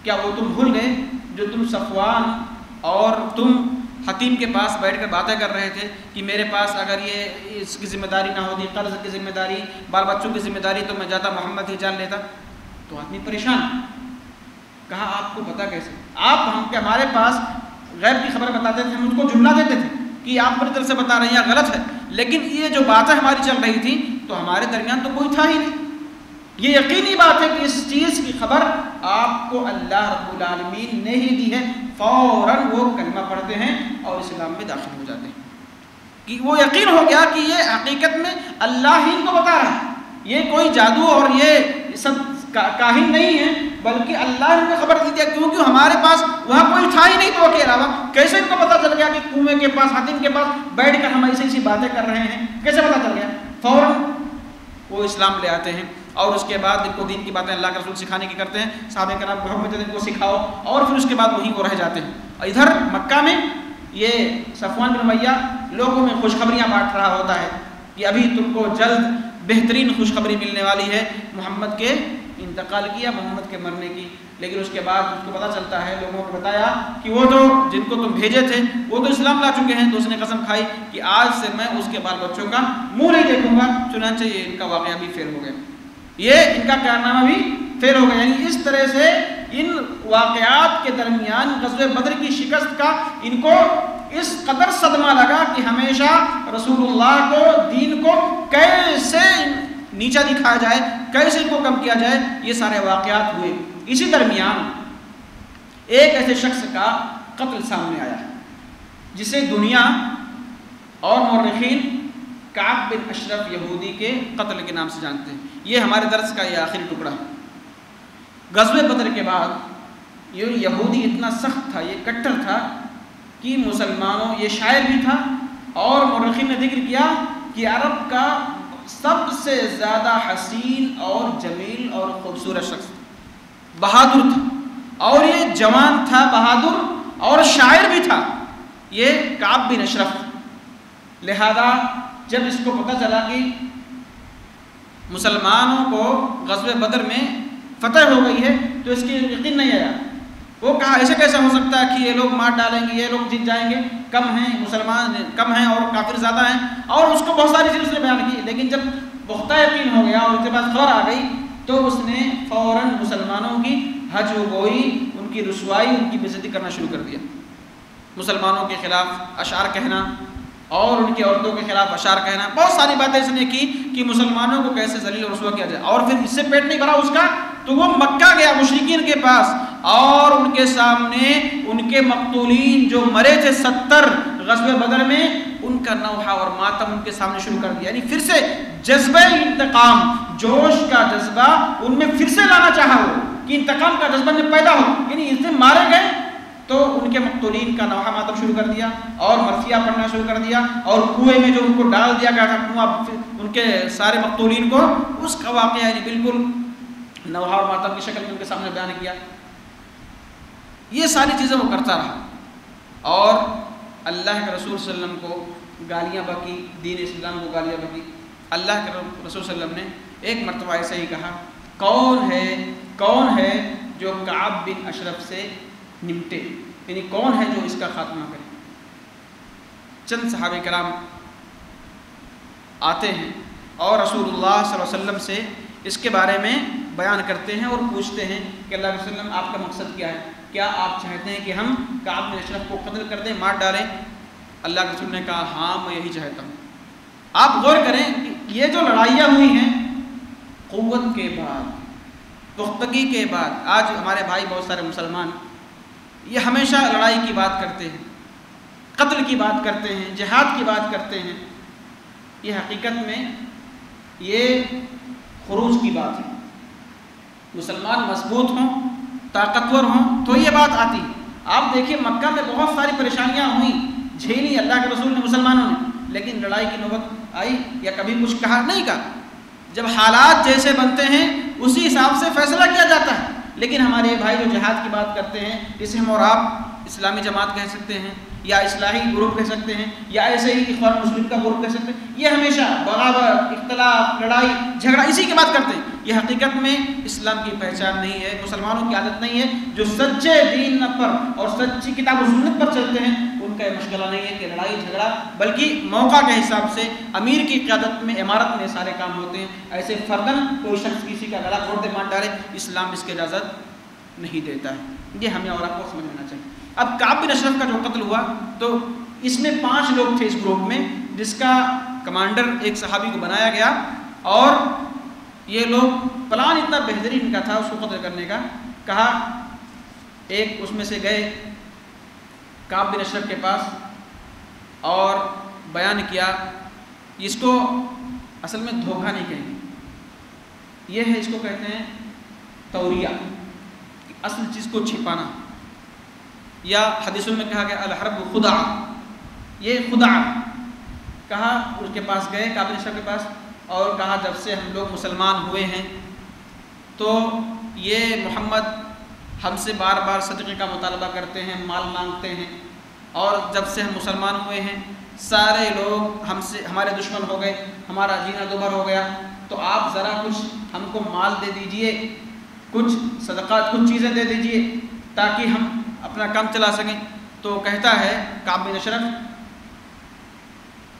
کیا وہ تم بھول گئے جو تم صفوان اور تم حتیم کے پاس بیٹھ کر باتیں کر رہے تھے کہ میرے پاس اگر یہ اس کی ذمہ داری نہ ہوتی، قرض کی ذمہ داری، بال بچوں کی ذمہ داری، تو میں جاتا محمد ہی جان لیتا۔ تو آدمی پریشان، کہا آپ کو پتا کیسے؟ آپ ہمارے پاس غیب کی خبر بتاتے تھے، ہم اس کو جملہ دیتے تھے کہ آپ اپنی طرف سے بتا رہے ہیں غلط ہے، لیکن یہ جو باتیں ہماری چل رہی تھی تو ہمارے درمیان تو کوئی تھا ہی نہیں۔ یہ یقینی بات ہے کہ اس چیز کی خبر آپ کو اللہ رب العالمین نے ہی دی ہے۔ فوراً وہ کلمہ پڑھتے ہیں اور اسلام میں داخل ہو جاتے ہیں، کہ وہ یقین ہو گیا کہ یہ حقیقت میں اللہ ہی ان کو بتا رہا ہے، یہ کوئی جادو اور یہ سب کاہن نہیں ہے، بلکہ اللہ نے خبر دی دیا، کیونکہ ہمارے پاس وہاں کوئی تھا ہی نہیں تو کے علاوہ کیسے ان کو پتا چل گیا کہ کنویں کے پاس حاتم کے پاس بیٹھ کر ہم ایسی باتیں کر رہے ہیں، کیسے پتا چل گیا؟ فوراً وہ اسلام لے آتے ہیں اور اس کے بعد ان کو دین کی باتیں اللہ کے رسول سکھانے کی کرتے ہیں، صحابہ کرام کو حکم دیتے ہیں ان کو سکھاؤ، اور پھر اس کے بعد وہیں وہ رہ جاتے ہیں۔ ادھر مکہ میں یہ صفوان بن امیہ لوگوں میں خوشخبریاں بانٹ رہا ہوتا ہے کہ ابھی تم کو جلد بہترین خوشخبری ملنے والی ہے محمد کے انتقال کی یا محمد کے مرنے کی۔ لیکن اس کے بعد اس کو پتہ چلتا ہے، لوگوں کو بتایا کہ وہ تو جن کو تم بھیجے تھے وہ تو اسلام لا چکے ہیں، تو اس نے قسم کھائی کہ آج سے میں اس کے بال بچوں کا منہ نہیں دیکھوں گا۔ چنانچہ یہ ان کا واقعہ بھی فیل ہو گیا، یہ ان کا کارنامہ بھی فیل ہو گیا۔ یعنی اس طرح سے ان واقعات کے درمیان غزوہ بدر کی شکست کا ان کو اس قدر صدمہ لگا کہ ہمیشہ رسول اللہ کو، دین کو کیسے نیچا دکھایا جائے، کیسے ان کو کم کیا جائے، یہ سارے واقعات ہوئے۔ اسی درمیان ایک ایسے شخص کا قتل سامنے آیا جسے دنیا اور مورخین کعب بن اشرف یہودی کے قتل کے نام سے جانتے ہیں۔ یہ ہمارے درس کا یہ آخری ٹکڑا ہے۔ غزوہ بدر کے بعد یہ یہودی اتنا سخت تھا، یہ کٹر تھا کہ مسلمانوں، یہ شاعر بھی تھا اور مورخین نے ذکر کیا کہ عرب کا سب سے زیادہ حسین اور جمیل اور خوبصورت شخص تھا، بہادر تھا، اور یہ جوان تھا، بہادر اور شاعر بھی تھا، یہ کعب بن اشرف۔ لہذا جب اس کو پتہ چلا کہ مسلمانوں کو غزوہ بدر میں فتح ہو گئی ہے تو اس کی یقین نہیں آیا۔ وہ کہا ایسے کیسے ہو سکتا ہے کہ یہ لوگ مار ڈالیں گے، یہ لوگ جیت جائیں گے، کم ہیں مسلمان، کم ہیں اور کافر زیادہ ہیں، اور اس کو بہت ساری چیزیں اس نے بیان کی۔ لیکن جب پختہ یقین ہو گیا اور اس کے بعد خبر آ گئی تو اس نے فوراً مسلمانوں کی حج و گوئی، ان کی رسوائی، ان کی بے عزتی کرنا شروع کر دیا۔ مسلمانوں کے خلاف اشعار کہنا اور ان کی عورتوں کے خلاف اشعار کہنا، بہت ساری باتیں اس نے کی کہ مسلمانوں کو کیسے ذلیل اور رسوا کیا جائے۔ اور پھر اس سے پیٹ نہیں بھرا اس کا تو وہ مکہ گیا مشرکین کے پاس اور ان کے سامنے ان کے مقتولین جو مرے تھے 70 غزوہ بدر میں، ان کا نوحہ اور ماتم ان کے سامنے شروع کر دیا۔ یعنی پھر سے جذبہ انتقام، جوش کا جذبہ ان میں پھر سے لانا چاہا وہ کہ انتقام کا جذبہ میں پیدا ہو۔ یعنی اس دن مارے گئے تو ان کے مقتولین کا نوحہ ماتم شروع کر دیا اور مرثیہ پڑھنا شروع کر دیا، اور کنویں میں جو ان کو ڈال دیا گیا تھا کنواں، ان کے سارے مقتولین کو، اس کا واقعہ یعنی بالکل نوحہ اور ماتم کی شکل میں ان کے سامنے بیان کیا۔ یہ ساری چیزیں وہ کرتا رہا اور اللہ کے رسول صلی اللہ علیہ وسلم کو گالیاں بکی، دین اسلام کو گالیاں بکی۔ اللہ کے رسول صلی اللہ علیہ وسلم نے ایک مرتبہ ایسے ہی کہا، کون ہے جو کعب بن اشرف سے نمٹے، یعنی کون ہے جو اس کا خاتمہ کرے۔ چند صحابہ کرام آتے ہیں اور رسول اللہ صلی اللہ علیہ وسلم سے اس کے بارے میں بیان کرتے ہیں اور پوچھتے ہیں کہ اللہ علیہ وسلم آپ کا مقصد کیا ہے، کیا آپ چاہتے ہیں کہ ہم کعب بن اشرف کو قتل کر دیں، مار ڈالیں؟ اللہ کے رسول نے کہا ہاں میں یہی چاہتا ہوں۔ آپ غور کریں کہ یہ جو لڑائیاں ہوئی ہیں قوت کے بعد، پختگی کے بعد آج ہمارے بھائی بہت سارے مسلمان یہ ہمیشہ لڑائی کی بات کرتے ہیں، قتل کی بات کرتے ہیں، جہاد کی بات کرتے ہیں. یہ حقیقت میں یہ خروج کی بات ہے. مسلمان مضبوط ہوں، طاقتور ہوں تو یہ بات آتی. آپ دیکھیے مکہ میں بہت ساری پریشانیاں ہوئیں، جھیلی اللہ کے رسول نے، مسلمانوں نے، لیکن لڑائی کی نوبت آئی یا کبھی کچھ کہا نہیں کہا. جب حالات جیسے بنتے ہیں اسی حساب سے فیصلہ کیا جاتا ہے. لیکن ہمارے بھائی جو جہاد کی بات کرتے ہیں، جسے ہم اور آپ اسلامی جماعت کہہ سکتے ہیں یا اصلاحی گروپ کہہ سکتے ہیں یا ایسے ہی اخوان مسلم کا گروپ کہہ سکتے ہیں، یہ ہمیشہ بغاوت، اختلاف، لڑائی جھگڑا اسی کی بات کرتے ہیں. یہ حقیقت میں اسلام کی پہچان نہیں ہے، مسلمانوں کی عادت نہیں ہے. جو سچے دین پر اور سچی کتاب و سنت پر چلتے ہیں ان کا یہ مشغلہ نہیں ہے کہ لڑائی جھگڑا، بلکہ موقع کے حساب سے امیر کی قیادت میں، امارت میں سارے کام ہوتے ہیں. ایسے فردن کوئی شخص کسی کا گلا گھونٹ دے، مان ڈالے، اسلام اس کی اجازت نہیں دیتا ہے. یہ ہمیں اور آپ کو سمجھ لینا چاہیے. اب کعب بن اشرف کا جو قتل ہوا تو اس میں 5 لوگ تھے اس گروپ میں، جس کا کمانڈر ایک صحابی کو بنایا گیا، اور یہ لوگ پلان اتنا بہترین کا تھا اس کو قتل کرنے کا. کہا ایک اس میں سے گئے کعب بن اشرف کے پاس اور بیان کیا. اس کو اصل میں دھوکہ نہیں کہیں گے، یہ ہے، اس کو کہتے ہیں توریہ، اصل چیز کو چھپانا، یا حدیثوں میں کہا گیا الحرب خدع، یہ خدع. کہا اس کے پاس گئے کعب بن اشرف کے پاس اور کہا جب سے ہم لوگ مسلمان ہوئے ہیں تو یہ محمد ہم سے بار بار صدقے کا مطالبہ کرتے ہیں، مال مانگتے ہیں، اور جب سے ہم مسلمان ہوئے ہیں سارے لوگ ہم سے، ہمارے دشمن ہو گئے، ہمارا جینا دوبھر ہو گیا، تو آپ ذرا کچھ ہم کو مال دے دیجئے، کچھ صدقات، کچھ چیزیں دے دیجئے تاکہ ہم اپنا کام چلا سکیں. تو کہتا ہے کعب بن اشرف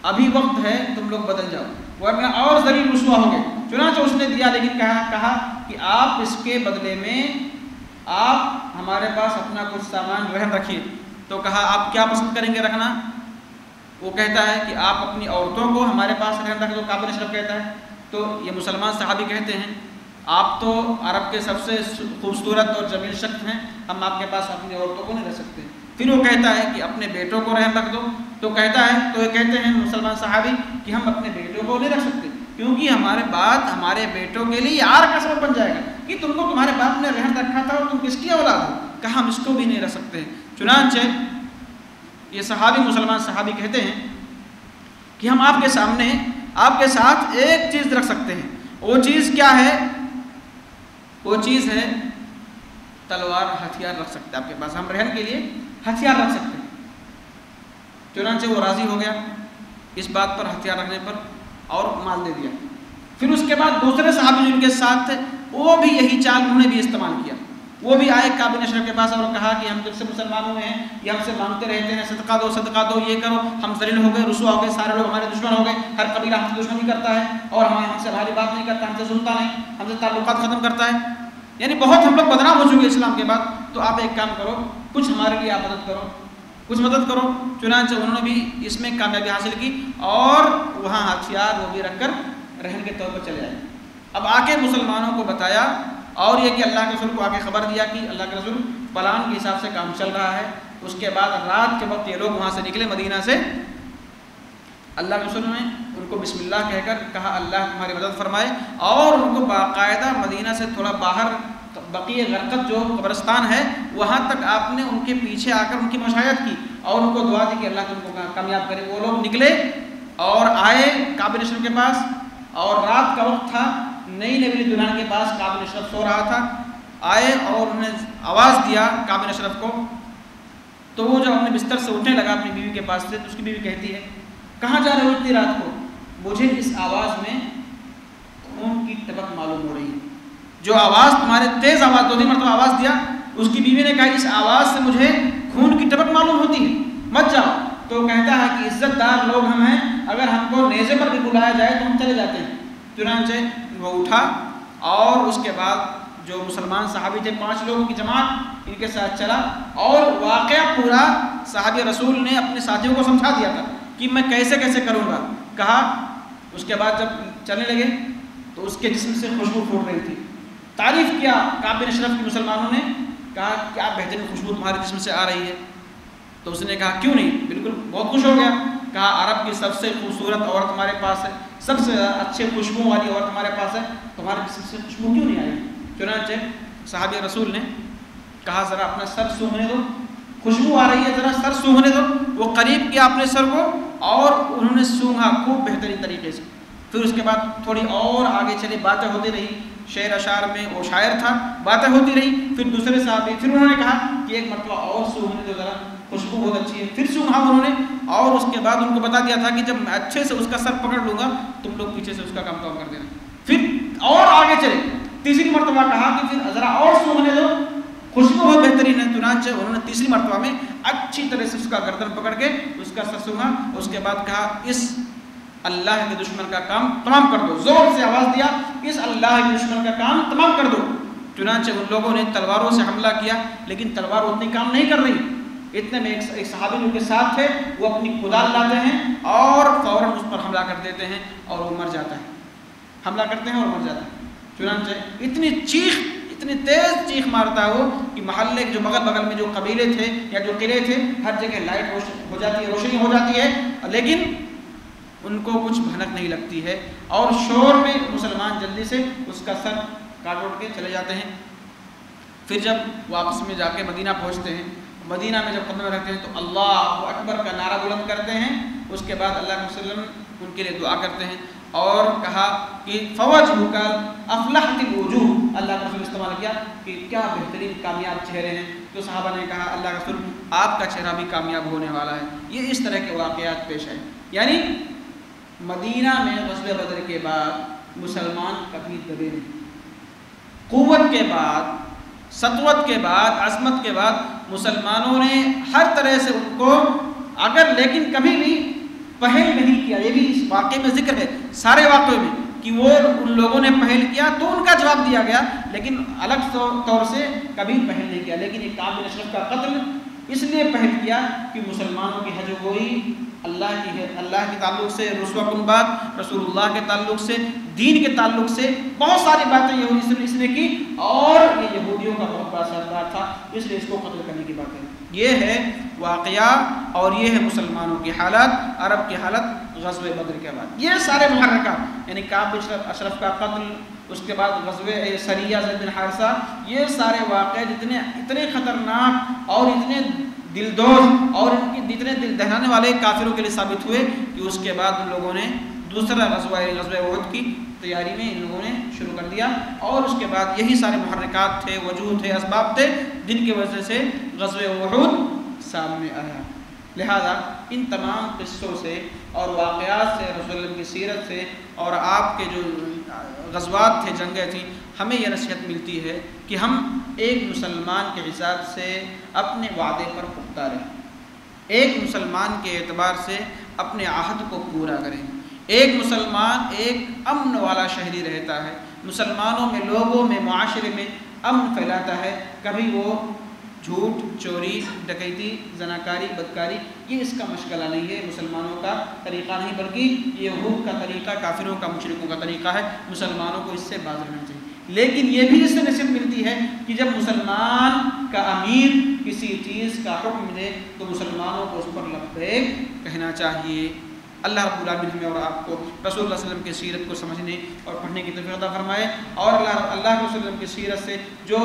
ابھی وقت ہے، تم لوگ بدل جاؤ، ورنہ اور ذلیل رسوا ہو گئے. چنانچہ اس نے دیا، لیکن کہا کہ آپ اس کے بدلے میں آپ ہمارے پاس اپنا کچھ سامان رہن رکھیے. تو کہا آپ کیا پسند کریں گے رکھنا؟ وہ کہتا ہے کہ آپ اپنی عورتوں کو ہمارے پاس رہن رکھ دو. کعب بن اشرف کہتا ہے. تو یہ مسلمان صحابی کہتے ہیں آپ تو عرب کے سب سے خوبصورت اور جمیل شخص ہیں، ہم آپ کے پاس اپنی عورتوں کو نہیں رہ سکتے. پھر وہ کہتا ہے کہ اپنے بیٹوں کو رہن رکھ دو. تو کہتا ہے، تو یہ کہتے ہیں مسلمان صحابی کہ ہم اپنے بیٹوں کو نہیں رکھ سکتے کیونکہ ہمارے بعد ہمارے بیٹوں کے لیے یار کا سبب بن جائے گا کہ تم کو تمہارے باپ نے رہن رکھا تھا اور تم کس کی اولاد ہو. کہا ہم اس کو بھی نہیں رکھ سکتے. چنانچہ یہ صحابی، مسلمان صحابی کہتے ہیں کہ ہم آپ کے سامنے، آپ کے ساتھ ایک چیز رکھ سکتے ہیں. وہ چیز کیا ہے؟ وہ چیز ہے تلوار، ہتھیار رکھ سکتے ہیں آپ کے پاس، ہم رہن کے لیے ہتھیار رکھ سکتے ہیں. چنانچہ وہ راضی ہو گیا اس بات پر، ہتھیار رکھنے پر، اور مال دے دیا. پھر اس کے بعد دوسرے صحابی جو ان کے ساتھ تھے وہ بھی یہی چال انہوں نے بھی استعمال کیا. وہ بھی آئے کعب بن اشرف کے پاس اور کہا کہ ہم جب سے مسلمان ہوئے ہیں یہ ہم سے مانگتے رہتے ہیں صدقہ دو، صدقہ دو، یہ کرو، ہم ذلیل ہو گئے، رسوا ہو گئے، سارے لوگ ہمارے دشمن ہو گئے، ہر قبیلہ ہم سے دشمنی کرتا ہے اور ہم سے ہماری بات نہیں کرتا، ہم سے سنتا نہیں، ہم سے تعلقات ختم کرتا ہے. یعنی بہت ہم لوگ بدنام ہو چکے اسلام کے بعد. تو آپ ایک کام کرو، کچھ ہمارے لیے آپ مدد کرو، کچھ مدد کرو. چنانچہ انہوں نے بھی اس میں کامیابی حاصل کی اور وہاں ہتھیار وہ بھی رکھ کر رہن کے طور پر چلے آئے. اب آ کے مسلمانوں کو بتایا اور یہ کہ اللہ کے رسول کو آ کے خبر دیا کہ اللہ کے رسول پلان کے حساب سے کام چل رہا ہے. اس کے بعد رات کے وقت یہ لوگ وہاں سے نکلے مدینہ سے. اللہ کے رسول نے ان کو بسم اللہ کہہ کر کہا اللہ تمہاری مدد فرمائے، اور ان کو باقاعدہ مدینہ سے تھوڑا باہر بقیع غرقد جو قبرستان ہے وہاں تک آپ نے ان کے پیچھے آ کر ان کی مشایت کی اور ان کو دعا دی کہ اللہ تم کو کامیاب کرے. وہ لوگ نکلے اور آئے کعب بن اشرف کے پاس، اور رات کا وقت تھا، نئی نویلی دلہن کے پاس کعب بن اشرف سو رہا تھا. آئے اور انہوں نے آواز دیا کعب بن اشرف کو. تو وہ جب اپنے بستر سے اٹھنے لگا اپنی بیوی کے پاس سے تو اس کی بیوی کہتی ہے کہاں جا رہے ہو اتنی رات کو؟ مجھے اس آواز میں خون کی ٹپک معلوم ہو رہی ہے. جو آواز تمہارے تیز آواز 2-3 مرتبہ آواز دیا، اس کی بیوی نے کہا اس آواز سے مجھے خون کی ٹپک معلوم ہوتی ہے، مت جاؤ. تو کہتا ہے کہ عزت دار لوگ ہم ہیں، اگر ہم کو نیزے پر بھی بلایا جائے تو ہم چلے جاتے ہیں. چنانچہ وہ اٹھا اور اس کے بعد جو مسلمان صحابی تھے 5 لوگوں کی جماعت ان کے ساتھ چلا، اور واقعہ پورا صحابی رسول نے اپنے ساتھیوں کو سمجھا دیا تھا کہ میں کیسے کیسے کروں گا. کہا اس کے بعد جب چلنے لگے تو اس کے جسم سے خوشبو پھوٹ رہی تھی. تعریف کیا کعب بن اشرف کی مسلمانوں نے، کہا کیا بہترین خوشبو تمہارے جسم سے آ رہی ہے؟ تو اس نے کہا کیوں نہیں، بالکل بہت خوش ہو گیا. کہا عرب کی سب سے خوبصورت عورت ہمارے پاس ہے، سب سے اچھے خوشبو والی عورت ہمارے پاس ہے، تمہارے جسم سے خوشبو کیوں نہیں آئی؟ چنانچہ صحابی رسول نے کہا ذرا اپنا سر سونگھنے دو، خوشبو آ رہی ہے، ذرا سر سونگھنے دو. وہ قریب کیا اپنے سر کو اور انہوں نے سونگھا خوب بہترین طریقے سے. پھر اس کے بعد تھوڑی اور آگے چلے، باتیں ہوتی رہی، شعر اشعار میں وہ شاعر تھا، باتیں ہوتی رہی. پھر دوسرے صحابی، پھر انہوں نے کہا کہ ایک مرتبہ اور سونگھنے دو ذرا، خوشبو بہت اچھی ہے. پھر سونگھا انہوں نے، اور اس کے بعد ان کو بتا دیا تھا کہ جب میں اچھے سے اس کا سر پکڑ لوں گا تم لوگ پیچھے سے اس کا کام کر دینا. پھر اور آگے چلے، تیسری مرتبہ کہا کہ پھر ذرا اور سونگھنے دو، خوشبو بہت بہترین ہے. چنانچہ انہوں نے تیسری مرتبہ میں اچھی طرح سے اس کا گردن پکڑ کے اس کا سر سونگھا. اس کے بعد کہا اس اللہ کے دشمن کا کام تمام کر دو، زور سے آواز دیا اس اللہ کے دشمن کا کام تمام کر دو. چنانچہ ان لوگوں نے تلواروں سے حملہ کیا، لیکن تلوار اتنی کام نہیں کر رہی. اتنے میں ایک صحابی جو کے ساتھ تھے وہ اپنی کدال لاتے ہیں اور فوراً اس پر حملہ کر دیتے ہیں اور وہ مر جاتا ہے. حملہ کرتے ہیں اور مر جاتا ہے. چنانچہ اتنی تیز چیخ مارتا ہے وہ کہ محلے کے جو بغل میں جو قبیلے تھے یا جو قلعے تھے ہر جگہ لائٹ ہو جاتی ہے، روشنی ہو جاتی ہے، لیکن ان کو کچھ بھنک نہیں لگتی ہے. اور شور میں مسلمان جلدی سے اس کا سر کاٹ اڑ کے چلے جاتے ہیں. پھر جب واپس میں جا کے مدینہ پہنچتے ہیں، مدینہ میں جب قدم رکھتے ہیں تو اللہ اکبر کا نعرہ بلند کرتے ہیں. اس کے بعد اللہ کے وسلم ان کے لیے دعا کرتے ہیں اور کہا کہ فوجھک افلحت الوجوہ، اللہ کا رسول استعمال کیا کہ کیا بہترین کامیاب چہرے ہیں. تو صحابہ نے کہا اللہ کا رسول آپ کا چہرہ بھی کامیاب ہونے والا ہے. یہ اس طرح کے واقعات پیش آئے. یعنی مدینہ میں غزوہ بدر کے بعد مسلمان کبھی دبے نہیں. قوت کے بعد، سطوت کے بعد، عظمت کے بعد مسلمانوں نے ہر طرح سے ان کو لیکن کبھی بھی پہل نہیں کیا. یہ بھی اس واقعے میں ذکر ہے، سارے واقعے میں، کہ وہ ان لوگوں نے پہل کیا تو ان کا جواب دیا گیا، لیکن الگ طور سے کبھی پہل نہیں کیا. لیکن ایک کعب بن اشرف کا قتل اس لیے پہل کیا کہ مسلمانوں کی حج گوئی اللہ کی ہے، اللہ کے تعلق سے رسوا کن بات، رسول اللہ کے تعلق سے، دین کے تعلق سے بہت ساری باتیں یہودی اس نے کی، اور یہ یہودیوں کا بہت بڑا سردار تھا، اس لیے اس کو قتل کرنے کی بات ہے. یہ ہے واقعہ اور یہ ہے مسلمانوں کی حالت، عرب کی حالت غزوہ بدر کے بعد. یہ سارے محرکات یعنی کعب بن اشرف کا قتل، اس کے بعد غزوہ سریہ زید بن حارثہ، یہ سارے واقعے اتنے خطرناک اور اتنے دلدوز اور اتنے دل دہلانے والے کافروں کے لیے ثابت ہوئے کہ اس کے بعد ان لوگوں نے دوسرا غزوہ احد کی تیاری میں ان لوگوں نے شروع کر دیا. اور اس کے بعد یہی سارے محرکات تھے، وجوہ تھے، اسباب تھے جن کی وجہ سے غزوہ احد سامنے آیا. لہذا ان تمام قصوں سے اور واقعات سے، رسول اللہ کی سیرت سے اور آپ کے جو غزوات تھے، جنگیں تھیں، ہمیں یہ نصیحت ملتی ہے کہ ہم ایک مسلمان کے حساب سے اپنے وعدے پر پختہ رہیں، ایک مسلمان کے اعتبار سے اپنے عہد کو پورا کریں. ایک مسلمان ایک امن والا شہری رہتا ہے، مسلمانوں میں، لوگوں میں، معاشرے میں امن پھیلاتا ہے. کبھی وہ جھوٹ، چوری، ڈکیتی، زناکاری، بدکاری یہ اس کا مشغلہ نہیں ہے، مسلمانوں کا طریقہ نہیں، بلکہ یہ یہود کا طریقہ، کافروں کا، مشرکوں کا طریقہ ہے. مسلمانوں کو اس سے باز رہنا چاہیے. لیکن یہ بھی اس سے نصیحت ملتی ہے کہ جب مسلمان کا امیر کسی چیز کا حکم دے تو مسلمانوں کو اس پر لبیک کہنا چاہیے. اللہ رب العالمین ہمیں اور آپ کو رسول اللہ صلی اللہ علیہ وسلم کی سیرت کو سمجھنے اور پڑھنے کی توفیق عطا فرمائے، اور اللہ کے رسول صلی اللہ علیہ وسلم کی سیرت سے جو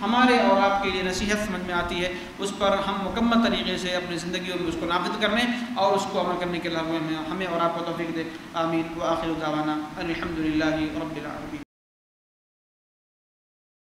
ہمارے اور آپ کے لیے نصیحت سمجھ میں آتی ہے اس پر ہم مکمل طریقے سے اپنی زندگیوں میں اس کو نافذ کرنے اور اس کو عمل کرنے کے لیے ہمیں اور آپ کو توفیق دے. آمین. وآخر دعوانا الحمدللہ رب العالمین.